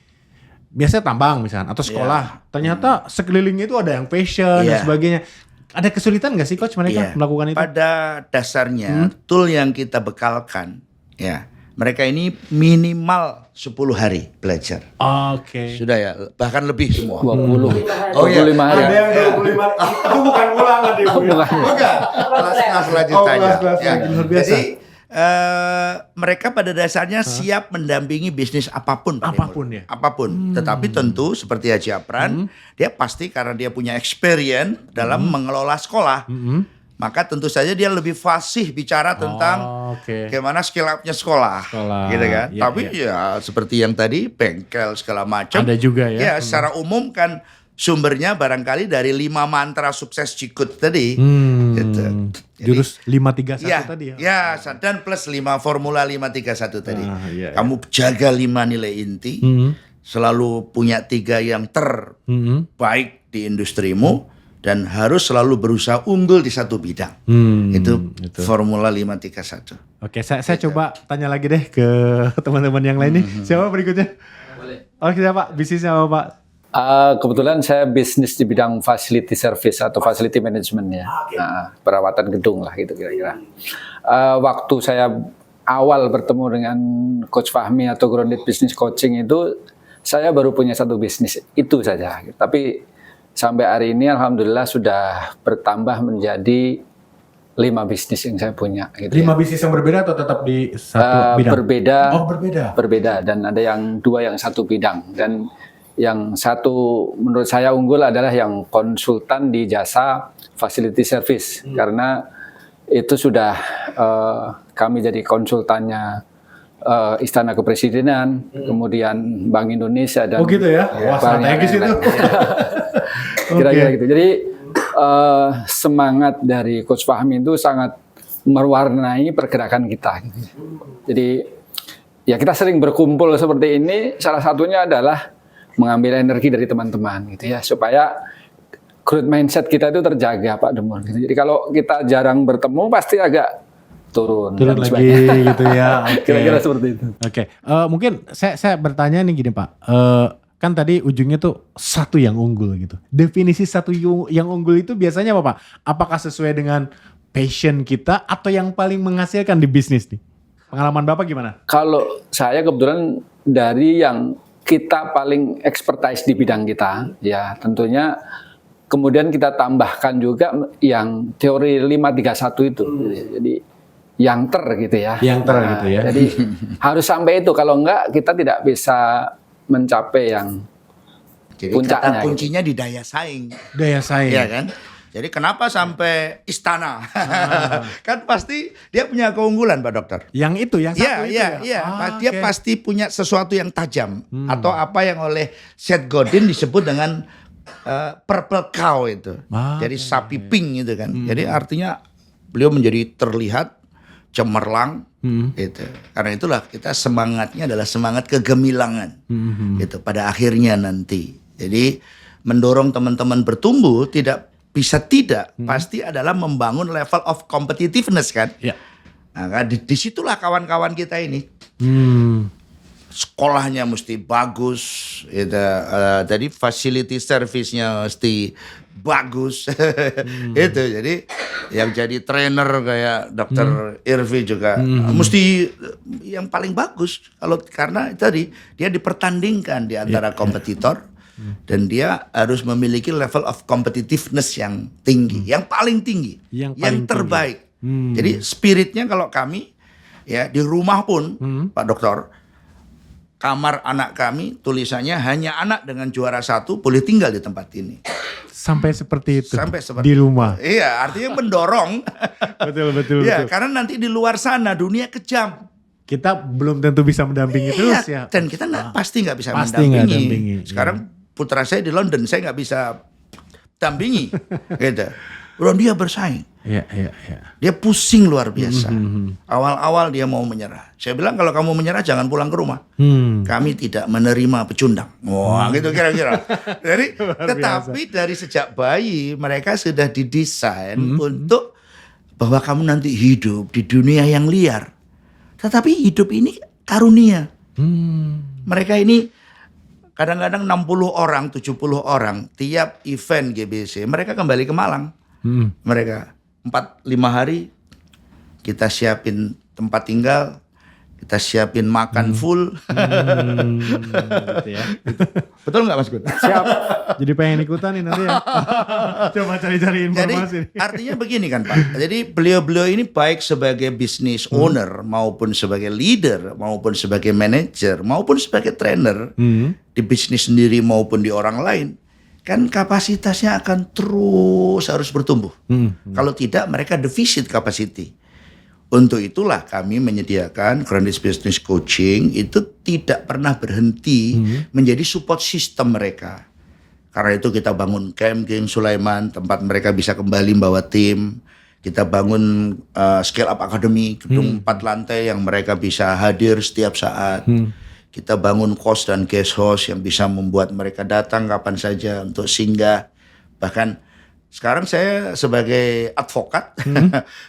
biasanya tambang misalnya atau sekolah, ternyata sekelilingnya itu ada yang fashion dan sebagainya. Ada kesulitan nggak sih coach mereka melakukan itu? Pada dasarnya tool yang kita bekalkan, ya mereka ini minimal 10 hari belajar. Oke. Sudah ya, bahkan lebih semua. 20. Oh iya. 25 hari. Ada yang 25 itu bukan ulangan ya Bu. Bukan, kelas lanjutannya. kelas Ya. luar biasa. Jadi mereka pada dasarnya siap mendampingi bisnis apapun, Pak Apapun Demul. ya? Apapun. Tetapi tentu seperti Haji Apran, dia pasti karena dia punya experience dalam mengelola sekolah, maka tentu saja dia lebih fasih bicara tentang bagaimana skill up-nya sekolah, gitu kan. Ya, Tapi ya seperti yang tadi bengkel segala macam. Ada juga ya. Ya, secara umum kan sumbernya barangkali dari 5 mantra sukses Cikut tadi. Gitu. Jurus 531 Ya, tadi ya. ya, dan plus 5 formula 531 tadi. Iya, Kamu jaga 5 nilai inti selalu punya 3 yang terbaik di industrimu dan harus selalu berusaha unggul di satu bidang. Itu formula 531. Oke, saya coba tanya lagi deh ke teman-teman yang lain nih. Siapa berikutnya? Boleh. Oke, siapa? Bisnisnya apa, Pak? Kebetulan saya bisnis di bidang facility service atau facility management ya. Perawatan gedung lah gitu kira-kira. Waktu saya awal bertemu dengan Coach Fahmi atau Grounded Business Coaching itu, saya baru punya satu bisnis itu saja. Tapi sampai hari ini alhamdulillah sudah bertambah menjadi 5 bisnis yang saya punya. Gitu 5 bisnis yang berbeda atau tetap di satu bidang? Berbeda. Oh, berbeda. Berbeda, dan ada yang 2 yang satu bidang. Dan yang satu menurut saya unggul adalah yang konsultan di jasa facility service. Karena itu sudah kami jadi konsultannya Istana Kepresidenan, kemudian Bank Indonesia dan gitu ya? Wah, strategis itu. Kira-kira gitu. Jadi semangat dari Coach Fahmi itu sangat mewarnai pergerakan kita. Jadi ya kita sering berkumpul seperti ini. Salah satunya adalah mengambil energi dari teman-teman, gitu ya, supaya growth mindset kita itu terjaga, Pak Demur. Gitu. Jadi kalau kita jarang bertemu pasti agak turun lagi gitu ya. Kira-kira seperti itu. Oke. Mungkin saya bertanya nih gini, Pak. Kan tadi ujungnya tuh satu yang unggul gitu. Definisi satu yang unggul itu biasanya apa, Pak? Apakah sesuai dengan passion kita atau yang paling menghasilkan di bisnis nih? Pengalaman Bapak gimana? Kalau saya kebetulan dari yang kita paling expertise di bidang kita, ya tentunya kemudian kita tambahkan juga yang teori 531 itu. Jadi yang gitu ya. Yang gitu ya. Jadi harus sampai itu, kalau enggak kita tidak bisa mencapai yang Jadi puncaknya. kata kuncinya di daya saing. Daya saing. Iya kan? Jadi kenapa sampai istana? Kan pasti dia punya keunggulan, Pak Dokter. Yang itu, yang satu itu ya? Iya. Dia pasti punya sesuatu yang tajam. Atau apa yang oleh Seth Godin disebut dengan purple cow itu. Jadi sapi pink gitu kan. Jadi artinya beliau menjadi terlihat cemerlang. Gitu. Karena itulah kita semangatnya adalah semangat kegemilangan. Gitu, pada akhirnya nanti. Jadi mendorong teman-teman bertumbuh pasti adalah membangun level of competitiveness kan. Ya. Nah, disitulah kawan-kawan kita ini. Sekolahnya mesti bagus, gitu. Jadi facility service-nya mesti bagus. Itu jadi yang jadi trainer kayak Dr. Irvi juga mesti yang paling bagus, karena tadi dia dipertandingkan di antara kompetitor. Dan dia harus memiliki level of competitiveness yang tinggi, yang paling tinggi, yang terbaik. Jadi spiritnya kalau kami ya di rumah pun Pak Dokter, kamar anak kami tulisannya hanya anak dengan juara 1 boleh tinggal di tempat ini. Sampai seperti itu. Sampai seperti di rumah. Iya, artinya mendorong. betul. Iya, karena nanti di luar sana dunia kejam. Kita belum tentu bisa mendampingi terus ya. Dan kita pasti nggak bisa Pasti mendampingi. Sekarang putra saya di London, saya nggak bisa dampingi, gitu. Udah dia bersaing. Iya. Dia pusing luar biasa. Awal-awal dia mau menyerah. Saya bilang kalau kamu menyerah jangan pulang ke rumah. Kami tidak menerima pecundang. Wah, gitu kira-kira. Jadi, tetapi dari sejak bayi mereka sudah didesain untuk bahwa kamu nanti hidup di dunia yang liar. Tetapi hidup ini karunia. Mereka ini kadang-kadang 60 orang, 70 orang tiap event GBC mereka kembali ke Malang. Mereka 4-5 hari kita siapin tempat tinggal, kita siapin makan full. Gitu ya. Betul nggak Mas Gun? Siap. Jadi pengen ikutan nih nanti ya. Coba cari-cari informasi. Jadi artinya begini kan Pak. Jadi beliau-beliau ini baik sebagai business owner maupun sebagai leader maupun sebagai manager maupun sebagai trainer di bisnis sendiri maupun di orang lain. Kan kapasitasnya akan terus harus bertumbuh. Kalau tidak mereka defisit capacity. Untuk itulah kami menyediakan Grounded Business Coaching itu tidak pernah berhenti menjadi support system mereka. Karena itu kita bangun camp King Sulaiman, tempat mereka bisa kembali membawa tim. Kita bangun Scale Up Academy, gedung 4 lantai yang mereka bisa hadir setiap saat. kita bangun kos dan guest house yang bisa membuat mereka datang kapan saja untuk singgah. Bahkan sekarang saya sebagai advokat,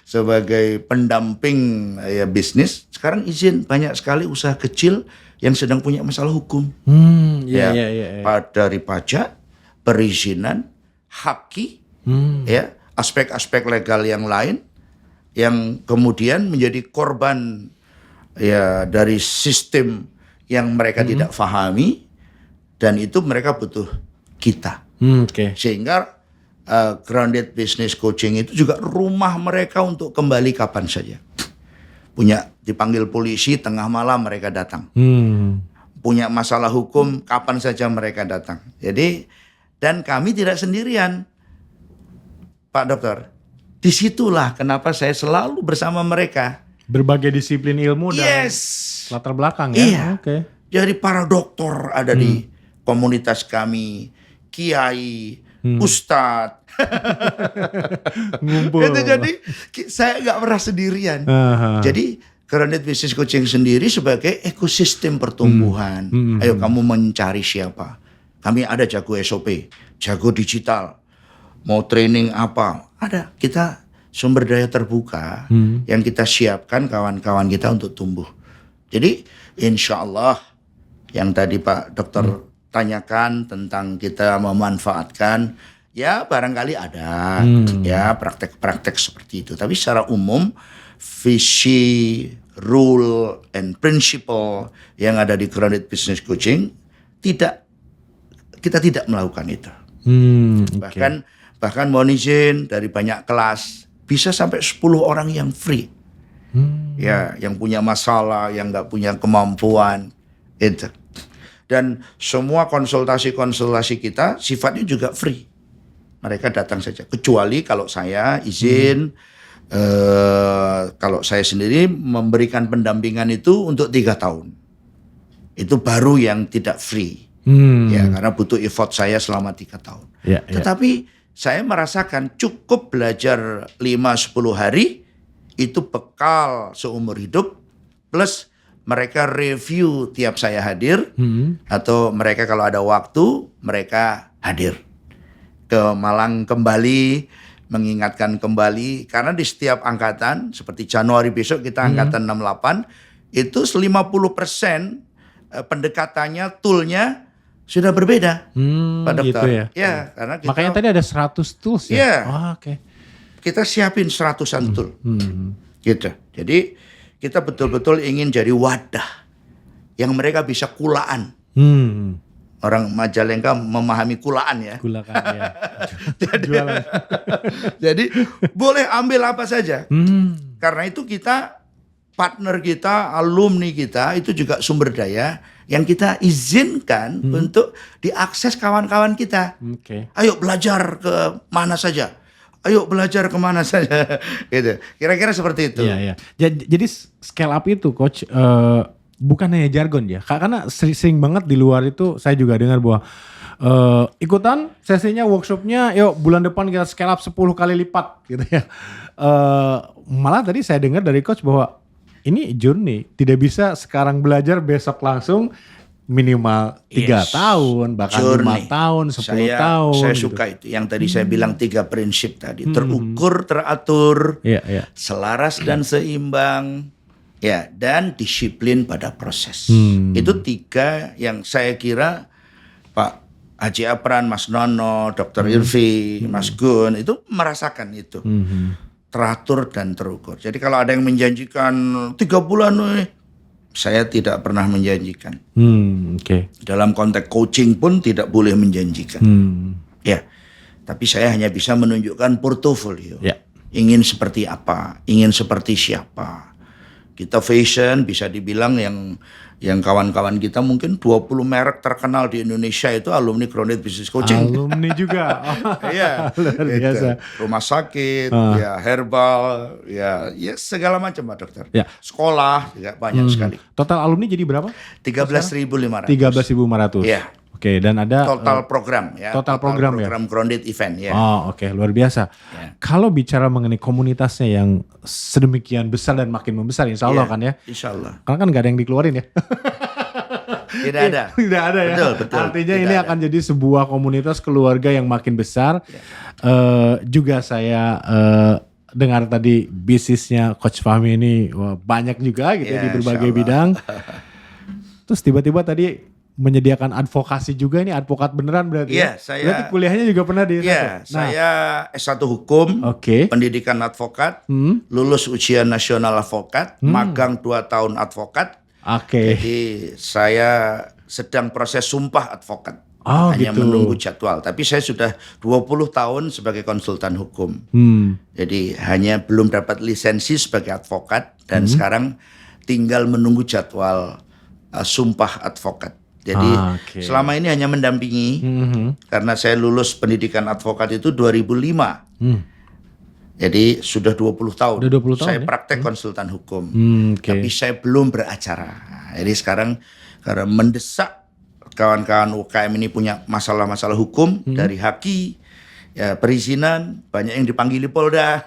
sebagai pendamping ya bisnis, sekarang izin banyak sekali usaha kecil yang sedang punya masalah hukum. Iya. Dari pajak, perizinan, haki, ya, aspek-aspek legal yang lain yang kemudian menjadi korban ya dari sistem yang mereka tidak pahami, dan itu mereka butuh kita. Sehingga Grounded Business Coaching itu juga rumah mereka untuk kembali kapan saja. Punya dipanggil polisi tengah malam mereka datang. Punya masalah hukum kapan saja mereka datang. Jadi dan kami tidak sendirian, Pak Dokter. Disitulah kenapa saya selalu bersama mereka. Berbagai disiplin ilmu dan latar belakang ya. Iya. Jadi para dokter ada di komunitas kami, kiai, ustadz. Ngumpul. Itu jadi saya nggak pernah sendirian. Jadi Grounded Business Coaching sendiri sebagai ekosistem pertumbuhan. Ayo kamu mencari siapa? Kami ada jago SOP, jago digital, mau training apa, ada. Kita sumber daya terbuka yang kita siapkan kawan-kawan kita untuk tumbuh. Jadi insya Allah yang tadi Pak Dokter tanyakan tentang kita memanfaatkan, ya barangkali ada ya praktek-praktek seperti itu. Tapi secara umum visi, rule, and principle yang ada di Grounded Business Coaching kita tidak melakukan itu. Bahkan mohon izin dari banyak kelas bisa sampai 10 orang yang free. Ya, yang punya masalah, yang nggak punya kemampuan itu. Dan semua konsultasi-konsultasi kita sifatnya juga free. Mereka datang saja. Kecuali kalau saya izin, kalau saya sendiri memberikan pendampingan itu untuk 3 tahun. Itu baru yang tidak free. Ya, karena butuh effort saya selama 3 tahun. Tetapi saya merasakan cukup belajar 5-10 hari itu bekal seumur hidup, plus mereka review tiap saya hadir, atau mereka kalau ada waktu mereka hadir ke Malang kembali, mengingatkan kembali, karena di setiap angkatan seperti Januari besok kita angkatan 68 itu 50% pendekatannya, toolnya sudah berbeda, Pak Dokter. Gitu ya. Ya, karena kita, makanya tadi ada 100 tools ya. Iya. Kita siapin 100-an tool. Gitu. Jadi kita betul-betul ingin jadi wadah yang mereka bisa kulaan. Orang Majalengka memahami kulaan ya. Kulakan ya. Jadi boleh ambil apa saja. Karena itu kita, partner kita, alumni kita itu juga sumber daya yang kita izinkan untuk diakses kawan-kawan kita. Ayo belajar ke mana saja. Ayo belajar kemana saja. Gitu. Kira-kira seperti itu. Iya. Jadi scale up itu coach bukan hanya jargon ya. Karena sering banget di luar itu saya juga dengar bahwa ikutan sesinya, workshopnya, yuk bulan depan kita scale up 10 kali lipat gitu ya. Malah tadi saya dengar dari coach bahwa ini journey, tidak bisa sekarang belajar besok langsung, minimal 3 tahun, bahkan journey. 5 tahun, 10 tahun. Saya suka itu, yang tadi saya bilang 3 prinsip tadi, terukur, teratur, selaras dan seimbang, ya, dan disiplin pada proses. Itu 3 yang saya kira Pak Haji Apran, Mas Nono, Dr. Irvi, Mas Gun itu merasakan itu. Teratur dan terukur. Jadi kalau ada yang menjanjikan 3 bulan, saya tidak pernah menjanjikan. Dalam konteks coaching pun tidak boleh menjanjikan. Ya, tapi saya hanya bisa menunjukkan portofolio. Ingin seperti apa, ingin seperti siapa. Kita fashion bisa dibilang yang kawan-kawan kita mungkin 20 merek terkenal di Indonesia itu alumni Grounded Business Coaching. Alumni juga. Iya. Luar biasa. Rumah sakit, ya herbal, ya segala macam Pak Dokter. Sekolah juga banyak sekali. Total alumni jadi berapa? 13.500. 13.500. Iya. Oke, dan ada total program ya. Total program Grounded event ya. Oke, luar biasa. Kalau bicara mengenai komunitasnya yang sedemikian besar dan makin membesar, insya Allah kan ya. Insya Allah. Karena kan nggak ada yang dikeluarin ya. Tidak ada. Tidak ada ya. Betul. Artinya Tidak ini ada. akan jadi sebuah komunitas keluarga yang makin besar. Juga saya dengar tadi bisnisnya Coach Fahmi ini banyak juga gitu Ya, di berbagai insya Allah. bidang. Terus tiba-tiba tadi menyediakan advokasi juga, ini advokat beneran berarti Iya, ya? saya- Berarti kuliahnya juga pernah di Iya, Nah, saya S1 Hukum, Oke. pendidikan advokat, lulus ujian nasional advokat, magang 2 tahun advokat. Oke. Jadi saya sedang proses sumpah advokat. Oh, Hanya gitu. menunggu jadwal. Tapi saya sudah 20 tahun sebagai konsultan hukum. Jadi hanya belum dapat lisensi sebagai advokat dan sekarang tinggal menunggu jadwal sumpah advokat. Jadi Oke. selama ini hanya mendampingi karena saya lulus pendidikan advokat itu 2005. Jadi sudah 20 tahun. Udah 20 tahun saya ya? praktek konsultan hukum. Oke. Tapi saya belum beracara. Jadi sekarang karena mendesak kawan-kawan UKM ini punya masalah-masalah hukum dari haki, ya perizinan, banyak yang dipanggili Polda.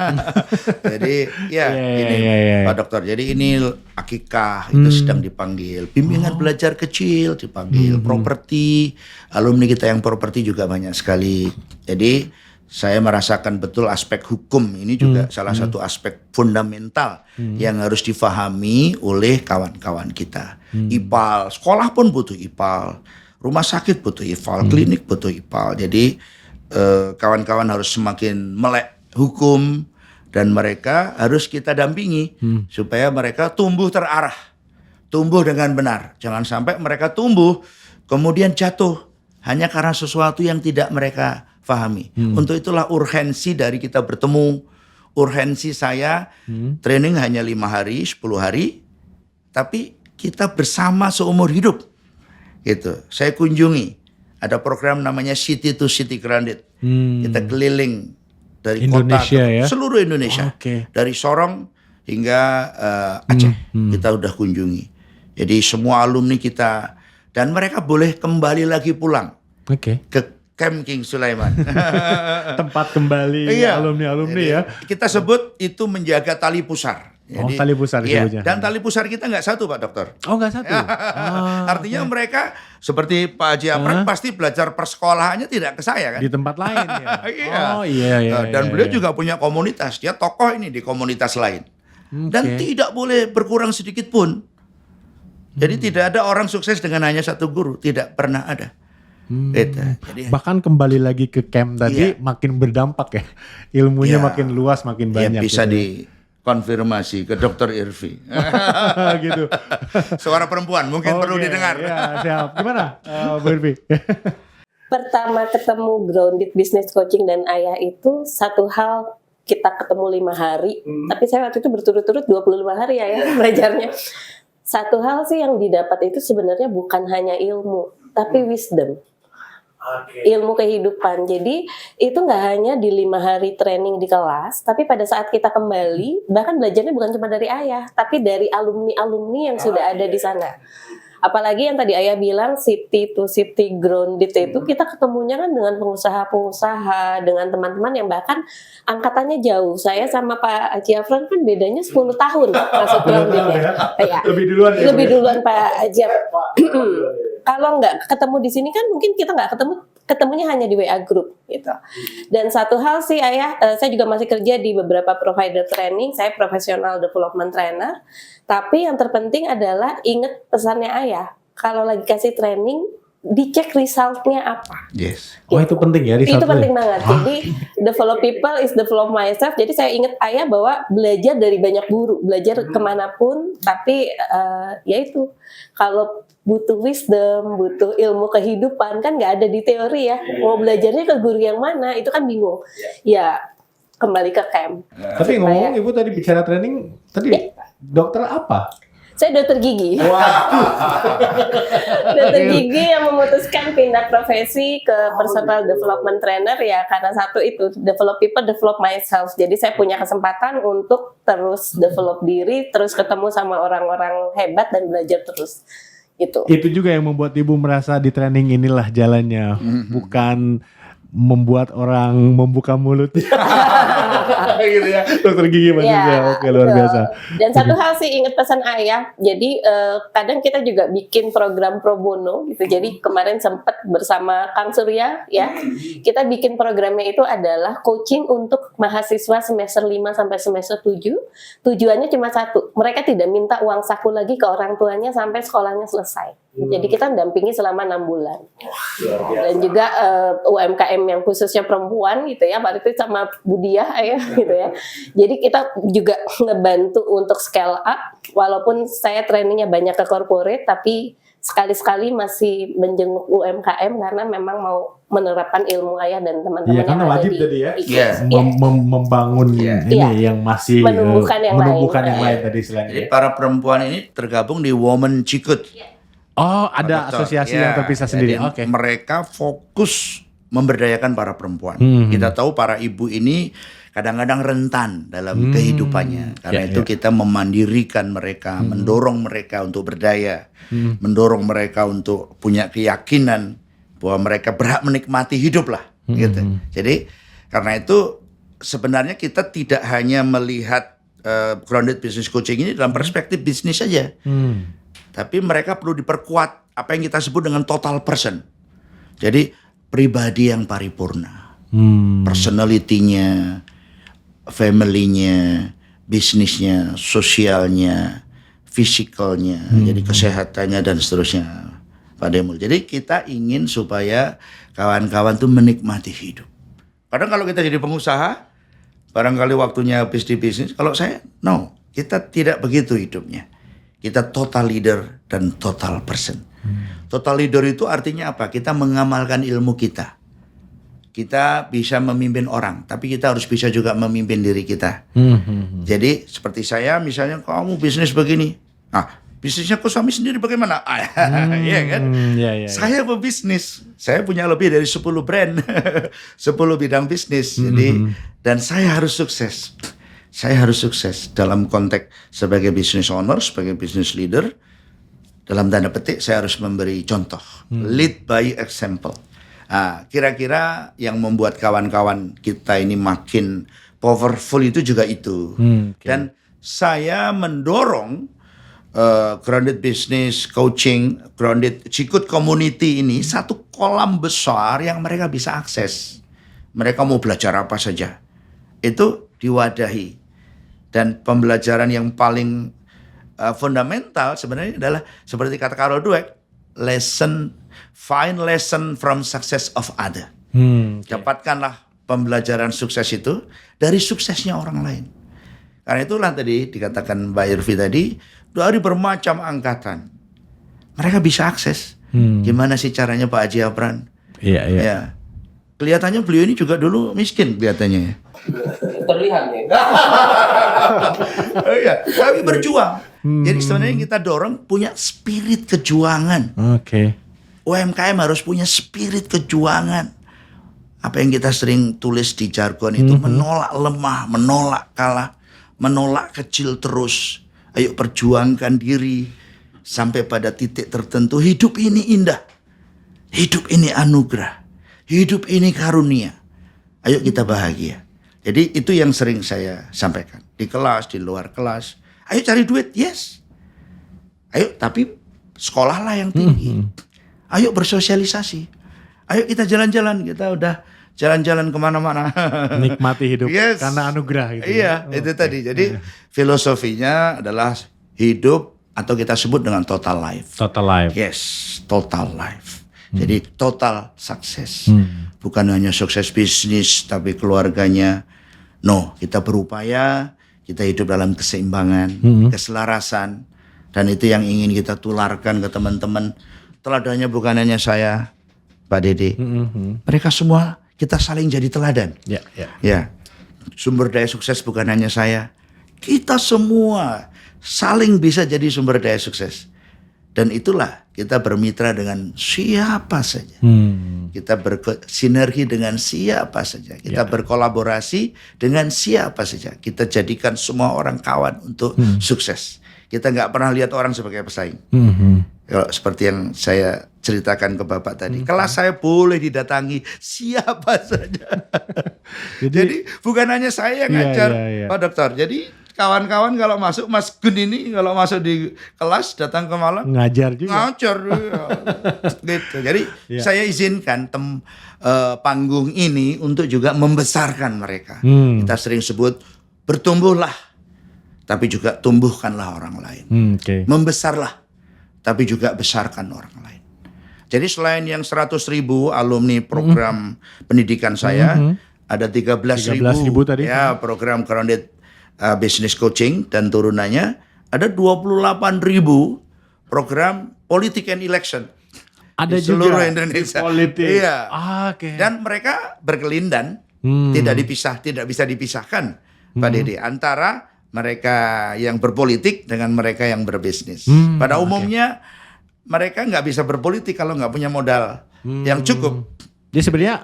Jadi ya ini iya. Pak Dokter. Jadi ini akikah itu sedang dipanggil, bimbingan belajar kecil dipanggil, properti, alumni kita yang properti juga banyak sekali. Jadi saya merasakan betul aspek hukum ini juga salah satu aspek fundamental yang harus difahami oleh kawan-kawan kita. IPAL, sekolah pun butuh IPAL, rumah sakit butuh IPAL, klinik butuh IPAL. Jadi kawan-kawan harus semakin melek hukum dan mereka harus kita dampingi supaya mereka tumbuh terarah, tumbuh dengan benar. Jangan sampai mereka tumbuh kemudian jatuh hanya karena sesuatu yang tidak mereka pahami. Untuk itulah urgensi dari kita bertemu. Urgensi saya training hanya 5 hari, 10 hari, tapi kita bersama seumur hidup. Gitu. Saya kunjungi. Ada program namanya City to City Grounded. Kita keliling dari Indonesia kota ya? seluruh Indonesia. Oke. Dari Sorong hingga Aceh kita udah kunjungi. Jadi semua alumni kita dan mereka boleh kembali lagi pulang Oke. ke Camp King Sulaiman. Tempat kembali alumni-alumni Jadi, ya. Kita sebut itu menjaga tali pusar. Tali pusar iya. disebutnya. Dan tali pusar kita nggak satu Pak Dokter. Oh, enggak satu. Artinya mereka seperti Pak Haji Afran pasti belajar persekolahannya tidak ke saya kan. Di tempat lain ya. Iya. Oh iya. Dan beliau iya. juga punya komunitas. Dia tokoh ini di komunitas lain. Dan tidak boleh berkurang sedikit pun. Jadi tidak ada orang sukses dengan hanya satu guru. Tidak pernah ada. Gitu. Jadi Bahkan kembali lagi ke camp tadi Iya. makin berdampak ya. Ilmunya Iya. makin luas, makin ya banyak. bisa gitu. dikonfirmasi ke Dokter Irvi. gitu. Suara perempuan mungkin perlu Oke, didengar. Ya, siap. Gimana, Bu Irvi? Pertama ketemu Grounded Business Coaching dan Ayah itu satu hal, kita ketemu 5 hari, tapi saya waktu itu berturut-turut 25 hari ya belajarnya. Satu hal sih yang didapat itu sebenarnya bukan hanya ilmu, tapi wisdom. Ilmu kehidupan. Jadi itu nggak hanya di 5 hari training di kelas, tapi pada saat kita kembali, bahkan belajarnya bukan cuma dari Ayah, tapi dari alumni-alumni yang sudah ada di sana. Apalagi yang tadi Ayah bilang City to City Grounded itu kita ketemunya kan dengan pengusaha-pengusaha, dengan teman-teman yang bahkan angkatannya jauh. Saya sama Pak Haji Afran kan bedanya 10 tahun masuk Grounded ya. Ya. Lebih duluan ya. Lebih duluan Pak Haji Afran. Kalau nggak ketemu di sini kan mungkin kita nggak ketemunya hanya di WA group gitu. Dan satu hal sih Ayah, saya juga masih kerja di beberapa provider training, saya professional development trainer. Tapi yang terpenting adalah ingat pesannya Ayah, kalau lagi kasih training dicek resultnya apa. Yes. Oh, itu penting ya Itu resultnya. penting banget. Jadi develop people is develop myself. Jadi saya ingat Ayah bahwa belajar dari banyak guru, belajar kemanapun. Tapi ya itu kalau butuh wisdom, butuh ilmu kehidupan kan nggak ada di teori ya. Mau belajarnya ke guru yang mana itu kan bingung. Ya kembali ke camp. Tapi ngomong Ibu tadi bicara training, tadi dokter apa? Saya dokter gigi. Dokter gigi yang memutuskan pindah profesi ke personal development trainer ya karena satu itu develop people, develop myself. Jadi saya punya kesempatan untuk terus develop diri, terus ketemu sama orang-orang hebat dan belajar terus. Gitu. Itu juga yang membuat Ibu merasa di training inilah jalannya, bukan membuat orang membuka mulutnya. gitu ya. Dokter gigi maksudnya. Oke, luar betul. biasa. Dan satu hal sih ingat pesan ayah. Jadi kadang kita juga bikin program pro bono gitu. Jadi kemarin sempat bersama Kang Surya ya. Kita bikin programnya itu adalah coaching untuk mahasiswa semester 5 sampai semester 7. Tujuannya cuma satu. Mereka tidak minta uang saku lagi ke orang tuanya sampai sekolahnya selesai. Jadi kita dampingi selama 6 bulan. Dan juga UMKM yang khususnya perempuan gitu ya, waktu itu sama Budiah ya gitu ya. Jadi kita juga ngebantu untuk scale up, walaupun saya trainingnya banyak ke corporate, tapi sekali-sekali masih menjenguk UMKM karena memang mau menerapkan ilmu ayah dan teman-teman Iya, yang karena ada wajib di tadi ya. Iya. Membangun ini yang masih Menumbuhkan yang lain. Tadi istilahnya. Jadi para perempuan ini tergabung di Women Cikut. Oh, ada Betul. asosiasi Ya, yang terpisah sendiri. jadi Oke. mereka fokus memberdayakan para perempuan. Kita tahu para ibu ini kadang-kadang rentan dalam kehidupannya. Karena itu kita memandirikan mereka, mendorong mereka untuk berdaya, mendorong mereka untuk punya keyakinan bahwa mereka berhak menikmati hidup lah. Gitu. Jadi karena itu sebenarnya kita tidak hanya melihat grounded business coaching ini dalam perspektif bisnis saja. Tapi mereka perlu diperkuat apa yang kita sebut dengan total person. Jadi pribadi yang paripurna, personality-nya, family-nya, bisnisnya, sosialnya, fisikalnya, jadi kesehatannya dan seterusnya, Pak Demul. Jadi kita ingin supaya kawan-kawan tuh menikmati hidup. Kadang kalau kita jadi pengusaha, barangkali waktunya habis di bisnis. Kalau saya, no, kita tidak begitu hidupnya. Kita total leader dan total person. Total leader itu artinya apa? Kita mengamalkan ilmu kita. Kita bisa memimpin orang, tapi kita harus bisa juga memimpin diri kita. Jadi seperti saya, misalnya kamu bisnis begini, bisnisnya kok suami sendiri bagaimana? Iya kan? Saya pebisnis, saya punya lebih dari 10 brand, 10 bidang bisnis. Jadi dan saya harus sukses. Saya harus sukses dalam konteks sebagai business owner, sebagai business leader. Dalam tanda petik saya harus memberi contoh, lead by example. Kira-kira yang membuat kawan-kawan kita ini makin powerful itu juga itu. Dan saya mendorong grounded business coaching, grounded Cikut community ini satu kolam besar yang mereka bisa akses. Mereka mau belajar apa saja, itu diwadahi. Dan pembelajaran yang paling fundamental sebenarnya adalah seperti kata Carol Dweck, find lesson from success of other. Dapatkanlah pembelajaran sukses itu dari suksesnya orang lain. Karena itulah tadi dikatakan Mbak Irvi tadi, dari bermacam angkatan mereka bisa akses. Gimana sih caranya Pak Haji Apran? Ya. Kelihatannya beliau ini juga dulu miskin kelihatannya ya. Terlihat ya. Iya, tapi berjuang. Jadi sebenarnya kita dorong punya spirit kejuangan. UMKM harus punya spirit kejuangan. Apa yang kita sering tulis di jargon itu menolak lemah, menolak kalah, menolak kecil terus. Ayo perjuangkan diri sampai pada titik tertentu. Hidup ini indah. Hidup ini anugerah. Hidup ini karunia. Ayo kita bahagia. Jadi itu yang sering saya sampaikan. Di kelas, di luar kelas. Ayo cari duit, yes. Ayo tapi sekolahlah yang tinggi. Ayo bersosialisasi. Ayo kita jalan-jalan. Kita udah jalan-jalan kemana-mana. Nikmati hidup karena anugerah gitu. Iya, itu tadi. Jadi filosofinya adalah hidup atau kita sebut dengan total life. Total life. Yes, total life. Jadi total sukses. Bukan hanya sukses bisnis tapi keluarganya. No, kita berupaya, kita hidup dalam keseimbangan, keselarasan. Dan itu yang ingin kita tularkan ke teman-teman. Teladannya bukan hanya saya, Pak Dede. Mereka semua kita saling jadi teladan. Ya. Sumber daya sukses bukan hanya saya. Kita semua saling bisa jadi sumber daya sukses. Dan itulah kita bermitra dengan siapa saja. Kita bersinergi dengan siapa saja. Kita berkolaborasi dengan siapa saja. Kita jadikan semua orang kawan untuk sukses. Kita nggak pernah lihat orang sebagai pesaing. Kalau seperti yang saya ceritakan ke Bapak tadi, kelas saya boleh didatangi siapa saja. Jadi bukan hanya saya yang Iya, ngajar, iya. Pak Dokter. Jadi kawan-kawan kalau masuk, Mas Gun ini kalau masuk di kelas datang ke Malang, Ngajar juga. ngajar iya. Gitu. Jadi Iya. saya izinkan panggung ini untuk juga membesarkan mereka. Kita sering sebut bertumbuhlah, tapi juga tumbuhkanlah orang lain. Oke. Membesarlah, tapi juga besarkan orang lain. Jadi selain yang 100.000 alumni program pendidikan saya, ada 13.000 13.000 tadi. ya program grounded business coaching dan turunannya, ada 28.000 program politik and election Ada di seluruh juga Indonesia. di politik. Iya. Oke. Dan mereka berkelindan, tidak bisa dipisahkan, Pak Dede, antara mereka yang berpolitik dengan mereka yang berbisnis. Pada umumnya mereka nggak bisa berpolitik kalau nggak punya modal yang cukup. Jadi sebenarnya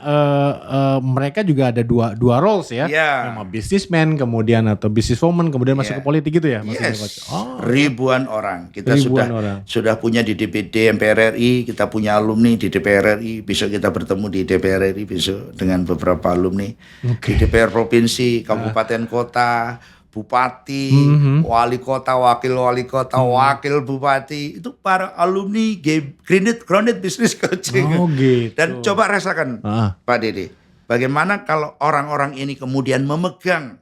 mereka juga ada dua roles ya. Iya. Sama businessman, kemudian atau businesswoman, kemudian masuk Iya. ke politik gitu ya maksudnya, Yes, Coach? Oh, ribuan orang. Kita Ribuan orang. sudah punya di DPD MPR RI, kita punya alumni di DPR RI. Besok kita bertemu di DPR RI besok dengan beberapa alumni di DPR provinsi, kabupaten kota, bupati, wali kota, wakil wali kota, wakil bupati. Itu para alumni grounded business coaching. Oh, gitu. Dan coba rasakan, Pak Dede, bagaimana kalau orang-orang ini kemudian memegang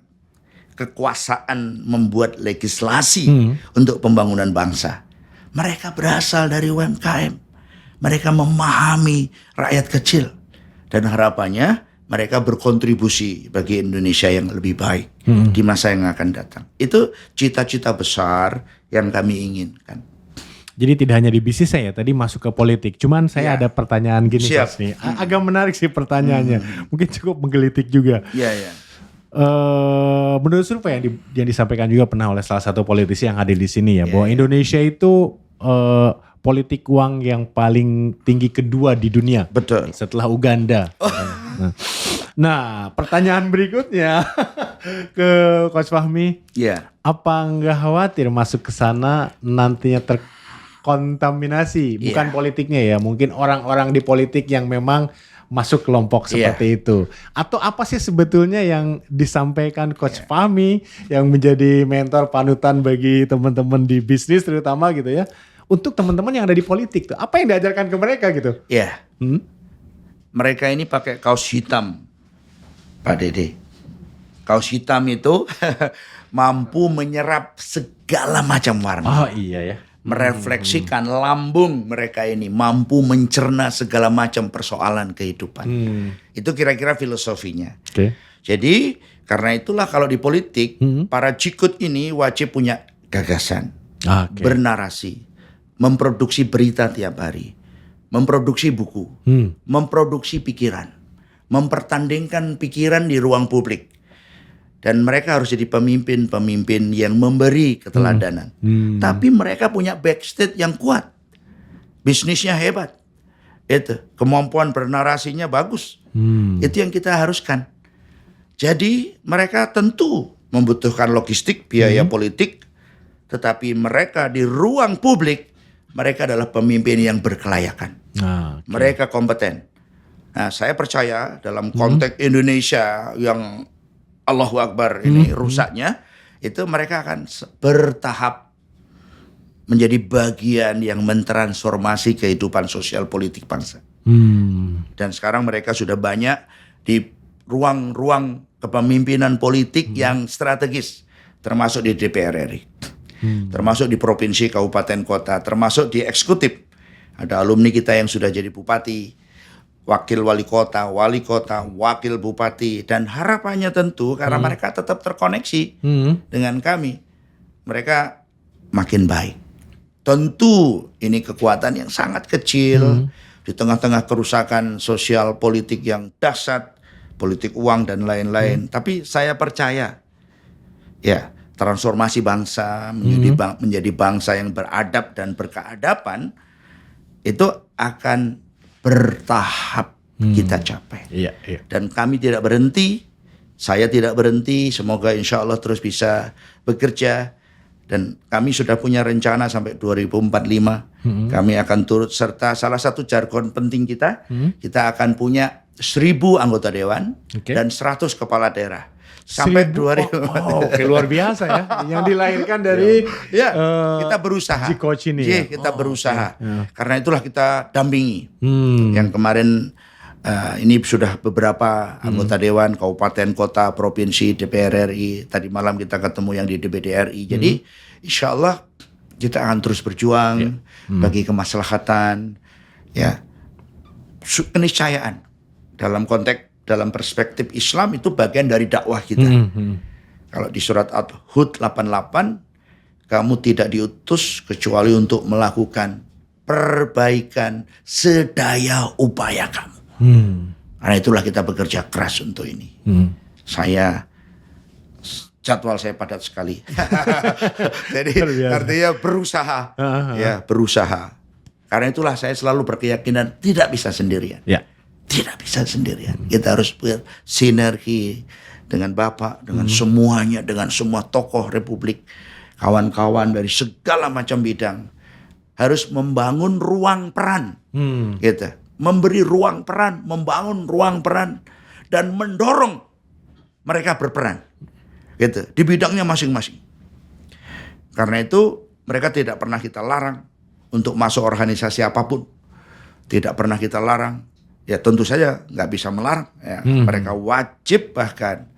kekuasaan membuat legislasi untuk pembangunan bangsa. Mereka berasal dari UMKM. Mereka memahami rakyat kecil. Dan harapannya mereka berkontribusi bagi Indonesia yang lebih baik di masa yang akan datang. Itu cita-cita besar yang kami inginkan. Jadi tidak hanya di bisnis saya tadi masuk ke politik. Cuman saya ada pertanyaan gini Siap. Coach nih. Agak menarik sih pertanyaannya. Mungkin cukup menggelitik juga. Iya, iya. Menurut survei yang disampaikan juga pernah oleh salah satu politisi yang hadir di sini ya, bahwa Indonesia itu politik uang yang paling tinggi kedua di dunia. Betul. Setelah Uganda. Nah, pertanyaan berikutnya ke Coach Fahmi, Iya. apa nggak khawatir masuk ke sana nantinya terkontaminasi, bukan politiknya ya, mungkin orang-orang di politik yang memang masuk kelompok seperti itu. Atau apa sih sebetulnya yang disampaikan Coach Fahmi yang menjadi mentor panutan bagi teman-teman di bisnis terutama gitu ya, untuk teman-teman yang ada di politik tuh, apa yang diajarkan ke mereka gitu? Iya. Mereka ini pakai kaos hitam, Pak Dede. Kaos hitam itu mampu menyerap segala macam warna. Oh iya ya. Merefleksikan lambung mereka ini, mampu mencerna segala macam persoalan kehidupan. Itu kira-kira filosofinya. Oke. Jadi karena itulah kalau di politik, para cikut ini wajib punya gagasan, Oke. bernarasi, memproduksi berita tiap hari, memproduksi buku, memproduksi pikiran, mempertandingkan pikiran di ruang publik. Dan mereka harus jadi pemimpin-pemimpin yang memberi keteladanan. Tapi mereka punya backstage yang kuat. Bisnisnya hebat. Itu, kemampuan bernarasinya bagus. Itu yang kita haruskan. Jadi mereka tentu membutuhkan logistik, biaya politik. Tetapi mereka di ruang publik, mereka adalah pemimpin yang berkelayakan. Nah, Mereka kompeten. Nah, saya percaya dalam konteks Indonesia yang Allahu Akbar ini rusaknya, itu mereka akan bertahap menjadi bagian yang mentransformasi kehidupan sosial politik bangsa. Dan sekarang mereka sudah banyak di ruang-ruang kepemimpinan politik yang strategis, termasuk di DPR RI, termasuk di provinsi, kabupaten, kota, termasuk di eksekutif. Ada alumni kita yang sudah jadi bupati, wakil wali kota, wakil bupati, dan harapannya tentu karena mereka tetap terkoneksi dengan kami, mereka makin baik. Tentu ini kekuatan yang sangat kecil di tengah-tengah kerusakan sosial politik yang dahsyat, politik uang dan lain-lain. Tapi saya percaya, ya transformasi bangsa menjadi bangsa yang beradab dan berkeadaban itu akan bertahap kita capai. Iya. Dan kami tidak berhenti, saya tidak berhenti, semoga insya Allah terus bisa bekerja Dan kami sudah punya rencana sampai 2045 kami akan turut serta. Salah satu jargon penting kita akan punya 1.000 anggota dewan dan 100 kepala daerah sampai 2000. Oke, luar biasa ya. Yang dilahirkan dari kita berusaha. G-Coach ini. Kita berusaha. Karena itulah kita dampingi. Yang kemarin ini sudah beberapa anggota dewan, kabupaten, kota, provinsi, DPR RI. Tadi malam kita ketemu yang di DPD RI. Jadi insya Allah kita akan terus berjuang bagi kemaslahatan, ya, keniscayaan dalam konteks, dalam perspektif Islam itu bagian dari dakwah kita. Kalau di surat Hud 88, kamu tidak diutus kecuali untuk melakukan perbaikan sedaya upaya kamu. Karena itulah kita bekerja keras untuk ini. Jadwal saya padat sekali. Jadi artinya berusaha, ya berusaha. Karena itulah saya selalu berkeyakinan tidak bisa sendirian. Tidak bisa sendirian. Kita harus bersinergi dengan Bapak, dengan semuanya, dengan semua tokoh Republik, kawan-kawan dari segala macam bidang. Harus membangun ruang peran, gitu. Memberi ruang peran, membangun ruang peran, dan mendorong mereka berperan, gitu, di bidangnya masing-masing. Karena itu mereka tidak pernah kita larang untuk masuk organisasi apapun, tidak pernah kita larang. Ya tentu saja nggak bisa melarang. Ya. Mereka wajib bahkan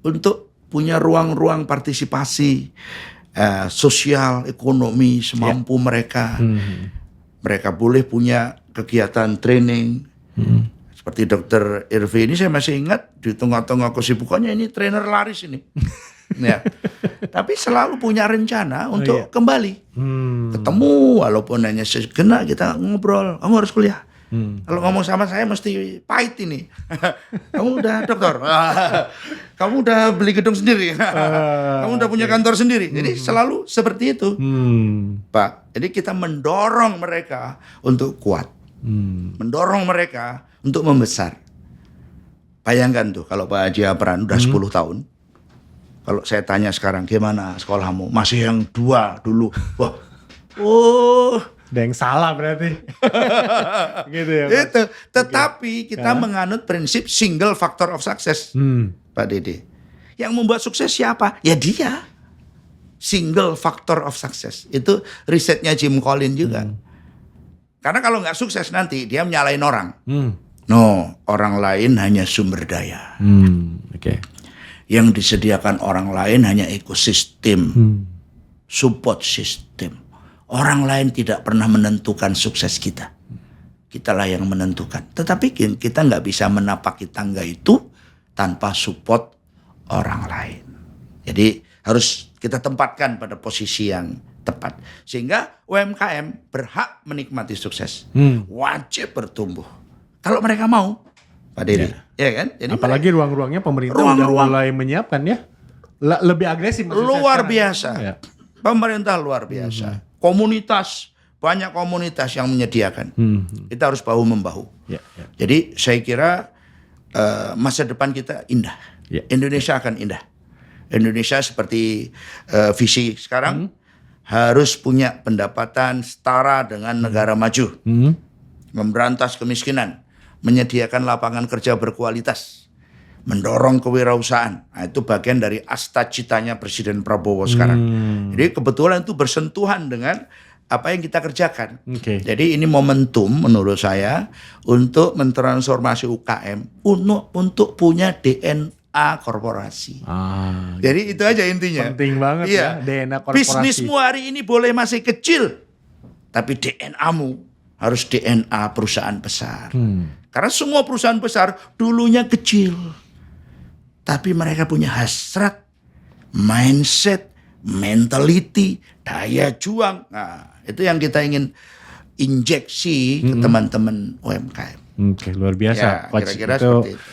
untuk punya ruang-ruang partisipasi sosial, ekonomi semampu mereka. Mereka boleh punya kegiatan training. Seperti Dr. Irvi ini saya masih ingat di tengah-tengah kesibukannya ini trainer laris ini. Ya. Tapi selalu punya rencana untuk kembali. Ketemu walaupun hanya sejenak kita ngobrol. Kamu harus kuliah. Kalau ngomong sama saya mesti pahit ini. Kamu udah dokter. Kamu udah beli gedung sendiri. Kamu udah punya kantor sendiri. Jadi selalu seperti itu. Pak. Jadi kita mendorong mereka untuk kuat. Mendorong mereka untuk membesar. Bayangkan tuh kalau Pak Haji Apran udah 10 tahun. Kalau saya tanya sekarang gimana sekolahmu? Masih yang 2 dulu. Wah. Ada yang salah berarti. Gitu ya, Mas? Itu. Tetapi kita menganut prinsip single factor of success. Pak Dede. Yang membuat sukses siapa? Ya dia. Single factor of success. Itu risetnya Jim Collins juga. Karena kalau nggak sukses nanti dia menyalahin orang. No, orang lain hanya sumber daya. Yang disediakan orang lain hanya ekosistem, support system. Orang lain tidak pernah menentukan sukses kita. Kitalah yang menentukan. Tetapi kita nggak bisa menapaki tangga itu tanpa support orang lain. Jadi harus kita tempatkan pada posisi yang tepat. Sehingga UMKM berhak menikmati sukses. Wajib bertumbuh. Kalau mereka mau, Pak Dede. Ya kan? Jadi apalagi ruang-ruangnya pemerintah udah mulai menyiapkan ya. Lebih agresif. Luar biasa. Pemerintah luar biasa. Komunitas, banyak komunitas yang menyediakan. Kita harus bahu-membahu. Jadi saya kira masa depan kita indah. Indonesia akan indah. Indonesia seperti visi sekarang harus punya pendapatan setara dengan negara maju. Memberantas kemiskinan, menyediakan lapangan kerja berkualitas, mendorong kewirausahaan. Nah, itu bagian dari asta-citanya Presiden Prabowo sekarang. Jadi kebetulan itu bersentuhan dengan apa yang kita kerjakan. Jadi ini momentum menurut saya untuk mentransformasi UKM untuk punya DNA korporasi. Jadi itu aja intinya. Penting banget ya DNA korporasi. Bisnismu hari ini boleh masih kecil, tapi DNA-mu harus DNA perusahaan besar. Karena semua perusahaan besar dulunya kecil. Tapi mereka punya hasrat, mindset, mentality, daya juang. Nah, itu yang kita ingin injeksi ke teman-teman UMKM. Luar biasa. Ya, kira-kira seperti itu.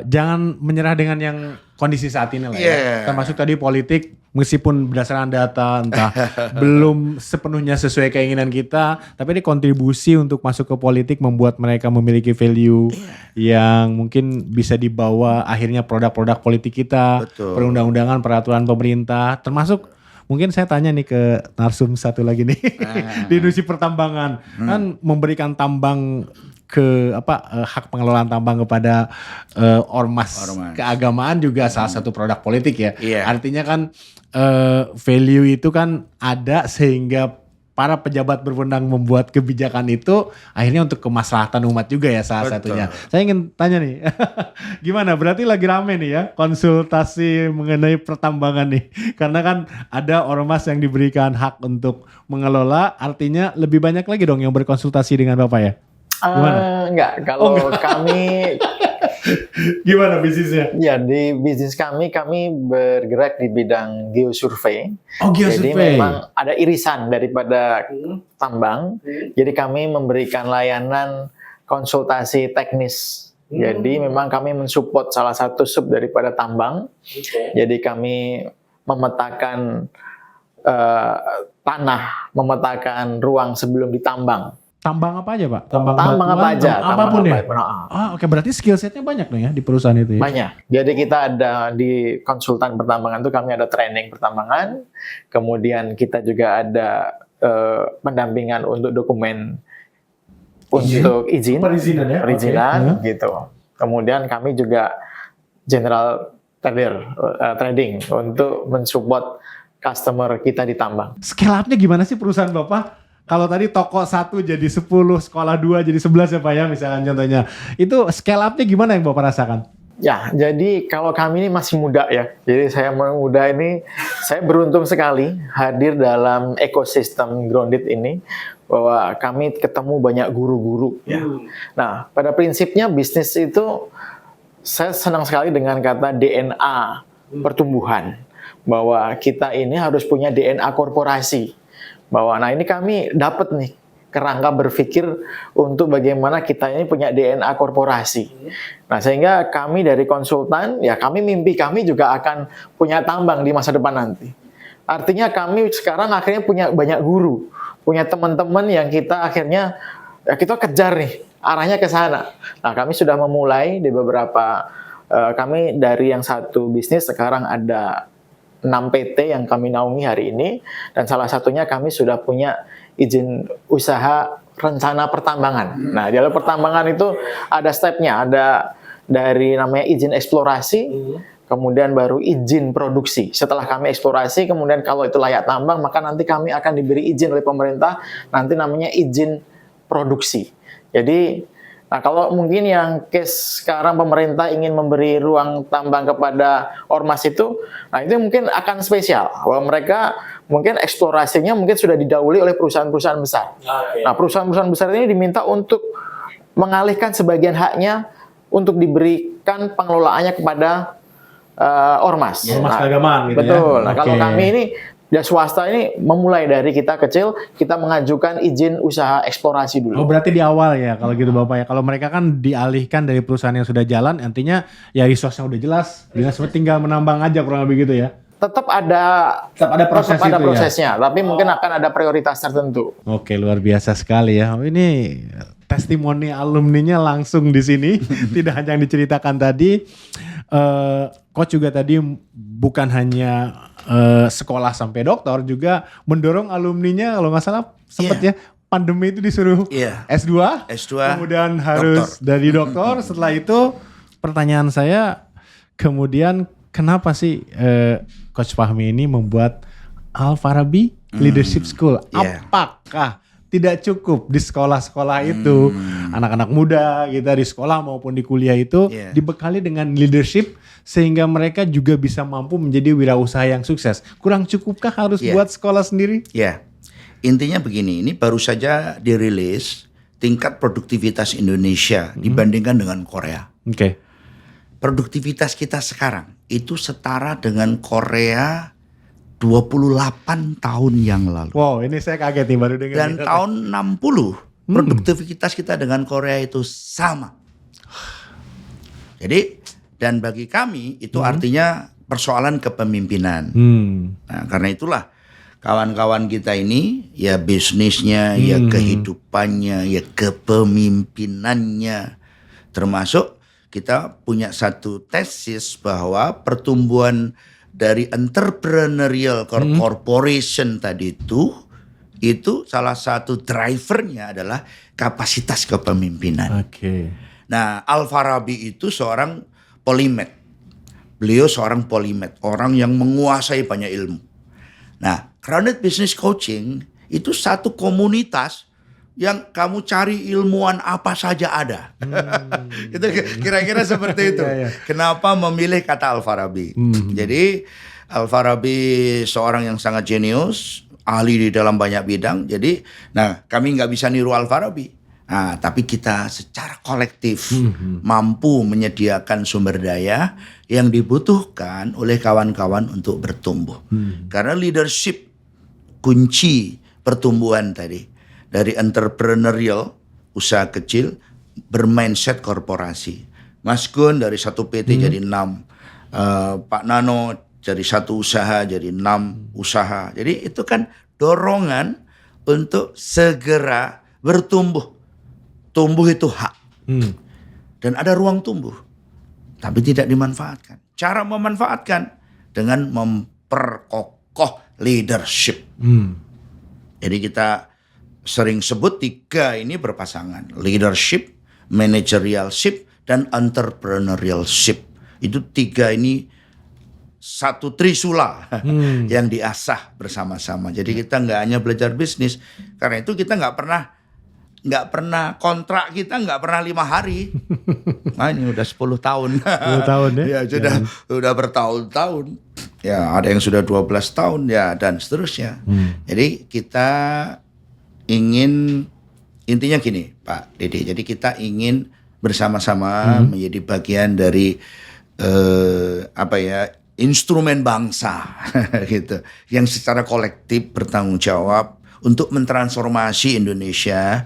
Jangan menyerah dengan yang kondisi saat ini lah ya. Termasuk tadi politik, meskipun berdasarkan data entah belum sepenuhnya sesuai keinginan kita, tapi ini kontribusi untuk masuk ke politik membuat mereka memiliki value yang mungkin bisa dibawa akhirnya produk-produk politik kita, perundang-undangan, peraturan pemerintah, termasuk Mungkin saya tanya nih ke narsum satu lagi nih di industri pertambangan kan memberikan tambang ke hak pengelolaan tambang kepada ormas keagamaan juga salah satu produk politik ya. Iya. Artinya kan value itu kan ada sehingga para pejabat berwenang membuat kebijakan itu akhirnya untuk kemaslahatan umat juga ya salah satunya. Saya ingin tanya nih, gimana? Berarti lagi rame nih ya konsultasi mengenai pertambangan nih. Karena kan ada ormas yang diberikan hak untuk mengelola, artinya lebih banyak lagi dong yang berkonsultasi dengan Bapak ya? Gimana? Enggak, kalau kami Gimana bisnisnya? ya di bisnis kami bergerak di bidang geosurvey. Oh, Jadi geosurvey. memang ada irisan daripada tambang. Jadi kami memberikan layanan konsultasi teknis. Jadi memang kami mensupport salah satu sub daripada tambang. Jadi kami memetakan tanah, memetakan ruang sebelum ditambang. Tambang apa aja Pak? Tambang batuan, apa aja? Apapun Tambang ya? apa aja. Oke, berarti skill setnya banyak dong ya di perusahaan itu ya? Banyak. Jadi kita ada di konsultan pertambangan itu kami ada training pertambangan, kemudian kita juga ada pendampingan untuk dokumen untuk izin, Perizinan ya? perizinan Oke. gitu. Kemudian kami juga general trading untuk mensupport customer kita di tambang. Scale up-nya gimana sih perusahaan Bapak? Kalau tadi toko 1 jadi 10, sekolah 2 jadi 11 ya Pak ya misalkan contohnya. Itu scale up-nya gimana yang Bapak rasakan? Ya, jadi kalau kami ini masih muda ya. Jadi saya muda ini, saya beruntung sekali hadir dalam ekosistem Grounded ini. Bahwa kami ketemu banyak guru-guru. Ya. Nah, pada prinsipnya bisnis itu, saya senang sekali dengan kata DNA pertumbuhan. Bahwa kita ini harus punya DNA korporasi. Bahwa nah ini kami dapat nih kerangka berpikir untuk bagaimana kita ini punya DNA korporasi. Nah sehingga kami dari konsultan ya mimpi kami juga akan punya tambang di masa depan nanti. Artinya kami sekarang akhirnya punya banyak guru, punya teman-teman yang kita akhirnya ya kita kejar nih arahnya ke sana. Nah kami sudah memulai di beberapa kami dari yang satu bisnis sekarang ada 6 PT yang kami naungi hari ini dan salah satunya kami sudah punya izin usaha rencana pertambangan. Nah, dalam pertambangan itu ada stepnya, ada dari namanya izin eksplorasi, kemudian baru izin produksi. Setelah kami eksplorasi, kemudian kalau itu layak tambang, maka nanti kami akan diberi izin oleh pemerintah, nanti namanya izin produksi. Jadi nah kalau mungkin yang case sekarang pemerintah ingin memberi ruang tambang kepada ormas itu, nah itu mungkin akan spesial. Bahwa mereka mungkin eksplorasinya mungkin sudah didahului oleh perusahaan-perusahaan besar. Nah perusahaan-perusahaan besar ini diminta untuk mengalihkan sebagian haknya untuk diberikan pengelolaannya kepada ormas. Ormas keagamaan gitu ya? Betul. Nah kalau Oke. kami ini ya swasta ini memulai dari kita kecil, kita mengajukan izin usaha eksplorasi dulu. Oh berarti di awal ya kalau gitu Bapak ya. Kalau mereka kan dialihkan dari perusahaan yang sudah jalan, artinya ya resource-nya udah jelas. Dia tinggal menambang aja kurang lebih gitu ya. Tetap ada proses itu ya? prosesnya, tapi mungkin akan ada prioritas tertentu. Oke, luar biasa sekali ya. Oh, ini testimoni alumninya langsung di sini, tidak hanya yang diceritakan tadi. Coach juga tadi bukan hanya sekolah sampai doktor, juga mendorong alumninya kalau nggak salah sempat ya pandemi itu disuruh S2, kemudian harus dari doktor. Setelah itu pertanyaan saya kemudian kenapa sih Coach Fahmi ini membuat Al-Farabi Leadership School? Apakah tidak cukup di sekolah-sekolah itu anak-anak muda kita di sekolah maupun di kuliah itu dibekali dengan leadership sehingga mereka juga bisa mampu menjadi wirausaha yang sukses? Kurang cukupkah harus buat sekolah sendiri? Ya, intinya begini, ini baru saja dirilis tingkat produktivitas Indonesia dibandingkan dengan Korea. Oke. Produktivitas kita sekarang itu setara dengan Korea 28 tahun yang lalu. Wow, ini saya kaget nih baru dengar. Dan tahun 60 produktivitas kita dengan Korea itu sama. Jadi dan bagi kami itu artinya persoalan kepemimpinan. Nah, karena itulah kawan-kawan kita ini ya bisnisnya, ya kehidupannya, ya kepemimpinannya, termasuk kita punya satu tesis bahwa pertumbuhan dari entrepreneurial corporation tadi itu salah satu drivernya adalah kapasitas kepemimpinan. Oke. Nah, Al-Farabi itu seorang polimet. Beliau seorang polimet, orang yang menguasai banyak ilmu. Nah, Grounded Business Coaching itu satu komunitas yang kamu cari ilmuwan apa saja ada. Itu kira-kira seperti itu. Iya. Kenapa memilih kata Al-Farabi? Jadi Al-Farabi seorang yang sangat jenius, ahli di dalam banyak bidang. Jadi, nah kami nggak bisa niru Al-Farabi. Nah, tapi kita secara kolektif mampu menyediakan sumber daya yang dibutuhkan oleh kawan-kawan untuk bertumbuh. Karena leadership kunci pertumbuhan tadi. Dari entrepreneurial, usaha kecil, bermindset korporasi. Mas Gun dari 1 PT jadi 6. Pak Nano dari 1 usaha jadi 6 usaha. Jadi itu kan dorongan untuk segera bertumbuh. Tumbuh itu hak. Dan ada ruang tumbuh. Tapi tidak dimanfaatkan. Cara memanfaatkan dengan memperkokoh leadership. Jadi kita sering sebut 3 ini berpasangan. Leadership, managerialship, dan entrepreneurialship. Itu 3 ini satu trisula yang diasah bersama-sama. Jadi kita nggak hanya belajar bisnis. Karena itu kita nggak pernah kontrak, kita nggak pernah 5 hari. Nah, ini udah 10 tahun. 10 tahun ya? Ya sudah bertahun-tahun. Ya ada yang sudah 12 tahun ya dan seterusnya. Jadi kita intinya gini Pak Dede, jadi kita ingin bersama-sama menjadi bagian dari instrumen bangsa gitu, yang secara kolektif bertanggung jawab untuk mentransformasi Indonesia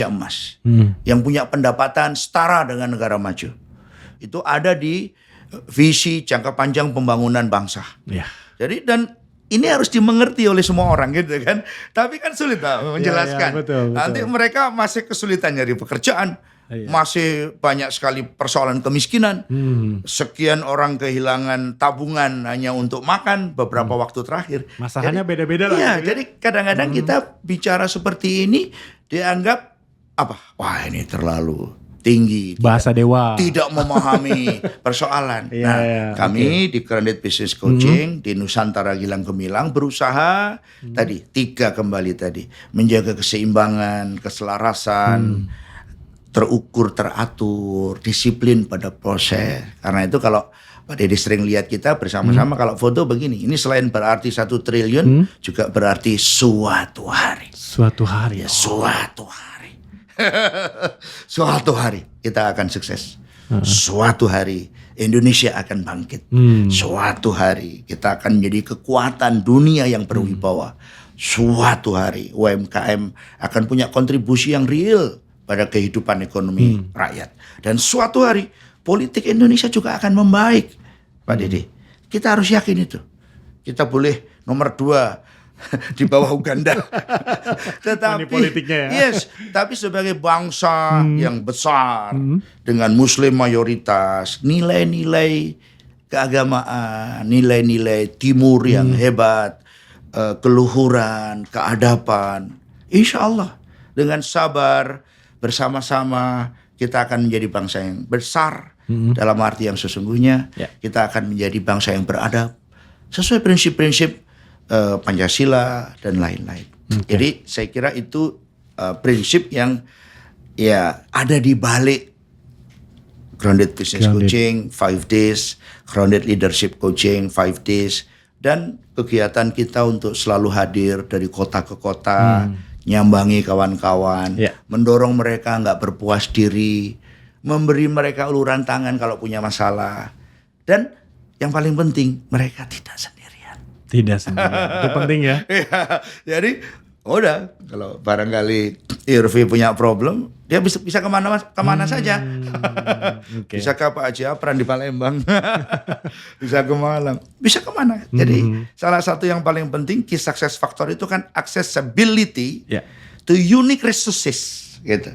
emas, yang punya pendapatan setara dengan negara maju. Itu ada di visi jangka panjang pembangunan bangsa. Ya. Jadi dan ini harus dimengerti oleh semua orang gitu kan. Tapi kan sulit Pak menjelaskan. Ya, betul. Nanti mereka masih kesulitan nyari pekerjaan. Masih banyak sekali persoalan kemiskinan. Sekian orang kehilangan tabungan hanya untuk makan beberapa waktu terakhir. Masalahnya beda-beda lah. Iya, gitu ya. jadi kadang-kadang kita bicara seperti ini dianggap apa? Wah, ini terlalu tinggi, Bahasa dewa. tidak memahami persoalan. Iya, Nah, iya, kami di Grounded Business Coaching di Nusantara Gilang Gemilang berusaha tadi 3 kembali tadi, menjaga keseimbangan, keselarasan, terukur, teratur, disiplin pada proses. Karena itu kalau Pak Dede sering lihat kita bersama-sama kalau foto begini, ini selain berarti 1 triliun juga berarti suatu hari. Suatu hari. Ya, suatu hari. Suatu hari kita akan sukses. Suatu hari Indonesia akan bangkit. Suatu hari kita akan menjadi kekuatan dunia yang berwibawa. Suatu hari UMKM akan punya kontribusi yang real pada kehidupan ekonomi rakyat. Dan suatu hari politik Indonesia juga akan membaik, Pak Dede. Kita harus yakin itu. Kita boleh nomor 2 di bawah Uganda. Tetapi politiknya ya. yes, tapi sebagai bangsa yang besar dengan muslim mayoritas, nilai-nilai keagamaan, nilai-nilai timur yang hebat, keluhuran, keadaban, insya Allah dengan sabar bersama-sama kita akan menjadi bangsa yang besar dalam arti yang sesungguhnya. Kita akan menjadi bangsa yang beradab sesuai prinsip-prinsip Pancasila dan lain-lain. Jadi saya kira itu prinsip yang ya ada di balik Grounded Business Coaching 5 days, Grounded Leadership Coaching 5 days, dan kegiatan kita untuk selalu hadir dari kota ke kota, nyambangi kawan-kawan, mendorong mereka nggak berpuas diri, memberi mereka uluran tangan kalau punya masalah, dan yang paling penting mereka tidak sendirian. Tidak sendirian. Itu penting ya. Ya, jadi udah kalau barangkali Irvi punya problem, dia bisa kemana saja. Bisa ke Pak Haji Apran di Palembang, bisa ke Malang, bisa kemana. Jadi salah satu yang paling penting key success factor itu kan accessibility to unique resources gitu.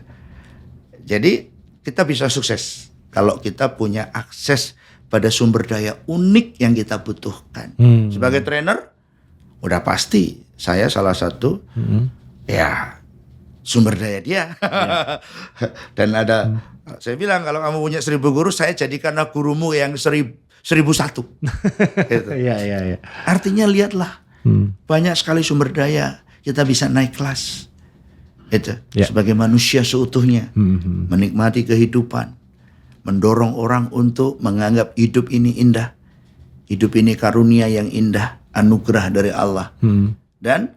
Jadi kita bisa sukses kalau kita punya akses pada sumber daya unik yang kita butuhkan. Sebagai trainer, udah pasti saya salah satu ya sumber daya dia. Dan ada saya bilang kalau kamu punya 1000 guru, saya jadikanlah gurumu yang 1001. Gitu. Iya. Artinya lihatlah, banyak sekali sumber daya, kita bisa naik kelas. Itu sebagai manusia seutuhnya, menikmati kehidupan, mendorong orang untuk menganggap hidup ini indah, hidup ini karunia yang indah, anugerah dari Allah. Dan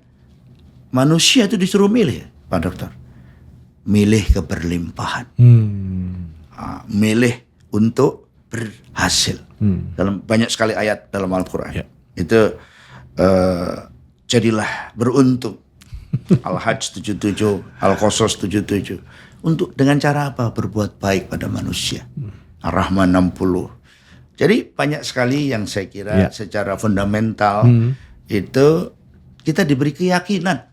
manusia itu disuruh milih, Pak Dokter, milih keberlimpahan, milih untuk berhasil. Dalam banyak sekali ayat dalam Al-Quran itu jadilah beruntung. Al-Hajj 77, Al-Qasas 77. Untuk dengan cara apa? Berbuat baik pada manusia. Ar-Rahman 60. Jadi banyak sekali yang saya kira secara fundamental itu kita diberi keyakinan.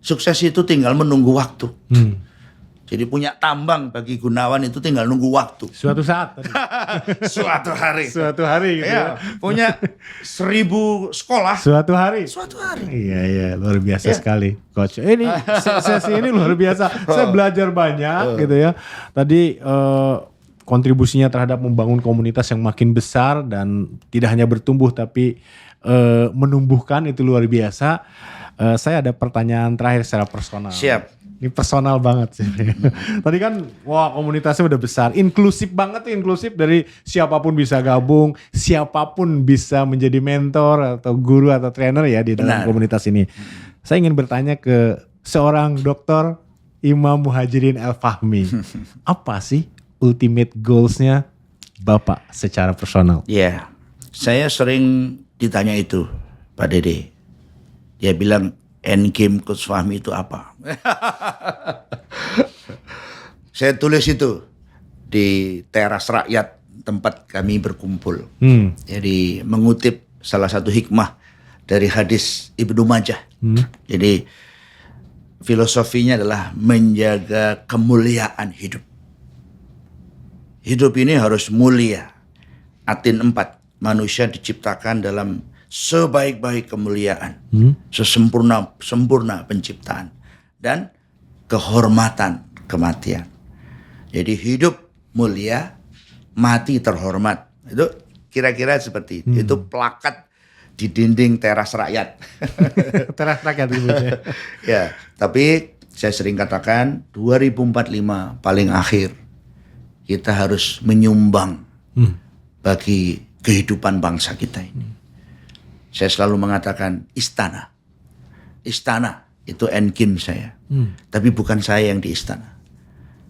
Sukses itu tinggal menunggu waktu. Jadi punya tambang bagi Gunawan itu tinggal nunggu waktu. Suatu saat. Suatu hari. Suatu hari gitu. Ya, punya 1000 sekolah. Suatu hari. Suatu hari. Iya, luar biasa sekali, Coach. Ini sesi ini luar biasa. Saya belajar banyak gitu ya. Tadi kontribusinya terhadap membangun komunitas yang makin besar dan tidak hanya bertumbuh tapi menumbuhkan, itu luar biasa. Saya ada pertanyaan terakhir secara personal. Siap. Ini personal banget sih. Tadi kan, wah komunitasnya udah besar. Inklusif banget, inklusif dari siapapun bisa gabung. Siapapun bisa menjadi mentor atau guru atau trainer ya di dalam komunitas ini. Saya ingin bertanya ke seorang Dr. Imam Muhajirin El-Fahmi. Apa sih ultimate goals-nya Bapak secara personal? Iya, saya sering ditanya itu, Pak Dede. Dia bilang, endgame Coach Fahmi itu apa? Saya tulis itu di teras rakyat tempat kami berkumpul. Jadi mengutip salah satu hikmah dari hadis Ibnu Majah. Jadi filosofinya adalah menjaga kemuliaan hidup. Hidup ini harus mulia. Atin 4, manusia diciptakan dalam sebaik-baik kemuliaan, sempurna penciptaan, dan kehormatan kematian. Jadi hidup mulia, mati terhormat. Itu kira-kira seperti itu. Itu plakat di dinding teras rakyat. Teras rakyat itu. Ya, tapi saya sering katakan 2045 paling akhir kita harus menyumbang bagi kehidupan bangsa kita ini. Saya selalu mengatakan istana. Istana itu endgame saya. Tapi bukan saya yang di istana.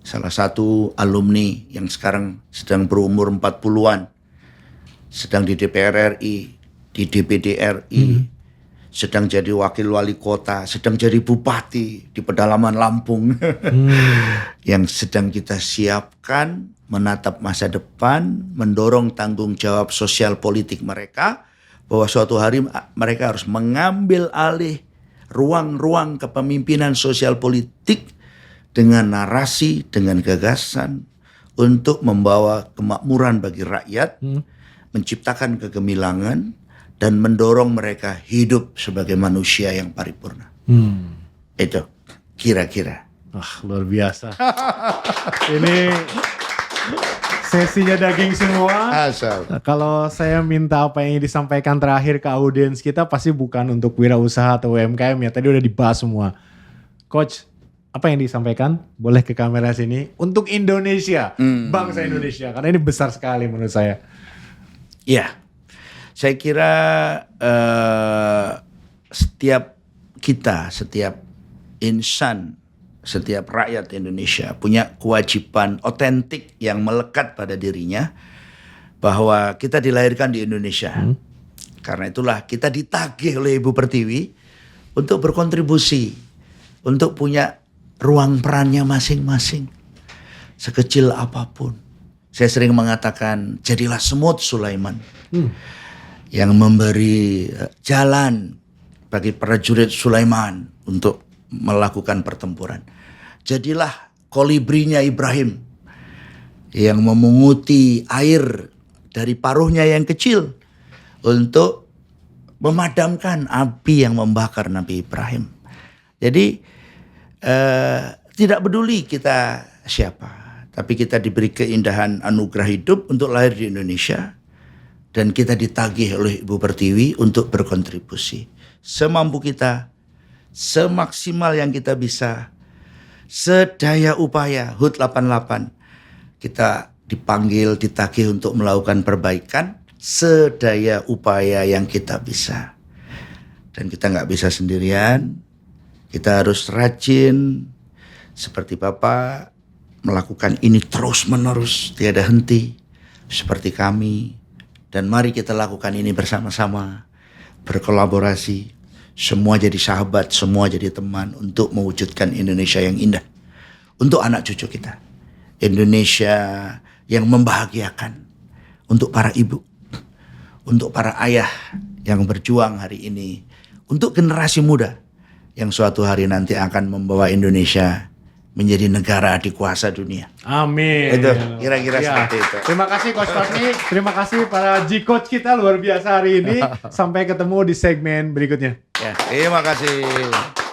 Salah satu alumni yang sekarang sedang berumur 40-an. Sedang di DPR RI, di DPD RI. Sedang jadi wakil wali kota, sedang jadi bupati di pedalaman Lampung. Yang sedang kita siapkan menatap masa depan, mendorong tanggung jawab sosial politik mereka. Bahwa suatu hari mereka harus mengambil alih ruang-ruang kepemimpinan sosial politik dengan narasi, dengan gagasan untuk membawa kemakmuran bagi rakyat, menciptakan kegemilangan, dan mendorong mereka hidup sebagai manusia yang paripurna. Itu kira-kira. Luar biasa. Ini sesinya daging semua. Asal. Nah, kalau saya minta apa yang disampaikan terakhir ke audiens kita pasti bukan untuk wirausaha atau UMKM ya. Tadi udah dibahas semua. Coach, apa yang disampaikan? Boleh ke kamera sini. Untuk Indonesia, bangsa Indonesia. Karena ini besar sekali menurut saya. Ya, saya kira setiap insan, setiap rakyat Indonesia punya kewajiban otentik yang melekat pada dirinya bahwa kita dilahirkan di Indonesia. Karena itulah kita ditagih oleh Ibu Pertiwi untuk berkontribusi, untuk punya ruang perannya masing-masing, sekecil apapun. Saya sering mengatakan, jadilah semut Sulaiman yang memberi jalan bagi prajurit Sulaiman untuk melakukan pertempuran. Jadilah kolibrinya Ibrahim yang memunguti air dari paruhnya yang kecil untuk memadamkan api yang membakar Nabi Ibrahim. Jadi tidak peduli kita siapa, tapi kita diberi keindahan anugerah hidup untuk lahir di Indonesia, dan kita ditagih oleh Ibu Pertiwi untuk berkontribusi semampu kita, semaksimal yang kita bisa, sedaya upaya. HUT 88 kita dipanggil, ditagih untuk melakukan perbaikan sedaya upaya yang kita bisa. Dan kita nggak bisa sendirian, kita harus rajin seperti Bapak melakukan ini terus menerus, tiada henti seperti kami. Dan mari kita lakukan ini bersama-sama, berkolaborasi, semua jadi sahabat, semua jadi teman untuk mewujudkan Indonesia yang indah untuk anak cucu kita. Indonesia yang membahagiakan untuk para ibu, untuk para ayah yang berjuang hari ini, untuk generasi muda yang suatu hari nanti akan membawa Indonesia menjadi negara adikuasa dunia. Amin. Itu kira-kira Ya. seperti itu. Terima kasih Coach Fahmi, terima kasih para G-Coach kita luar biasa hari ini. Sampai ketemu di segmen berikutnya. Ya, terima kasih.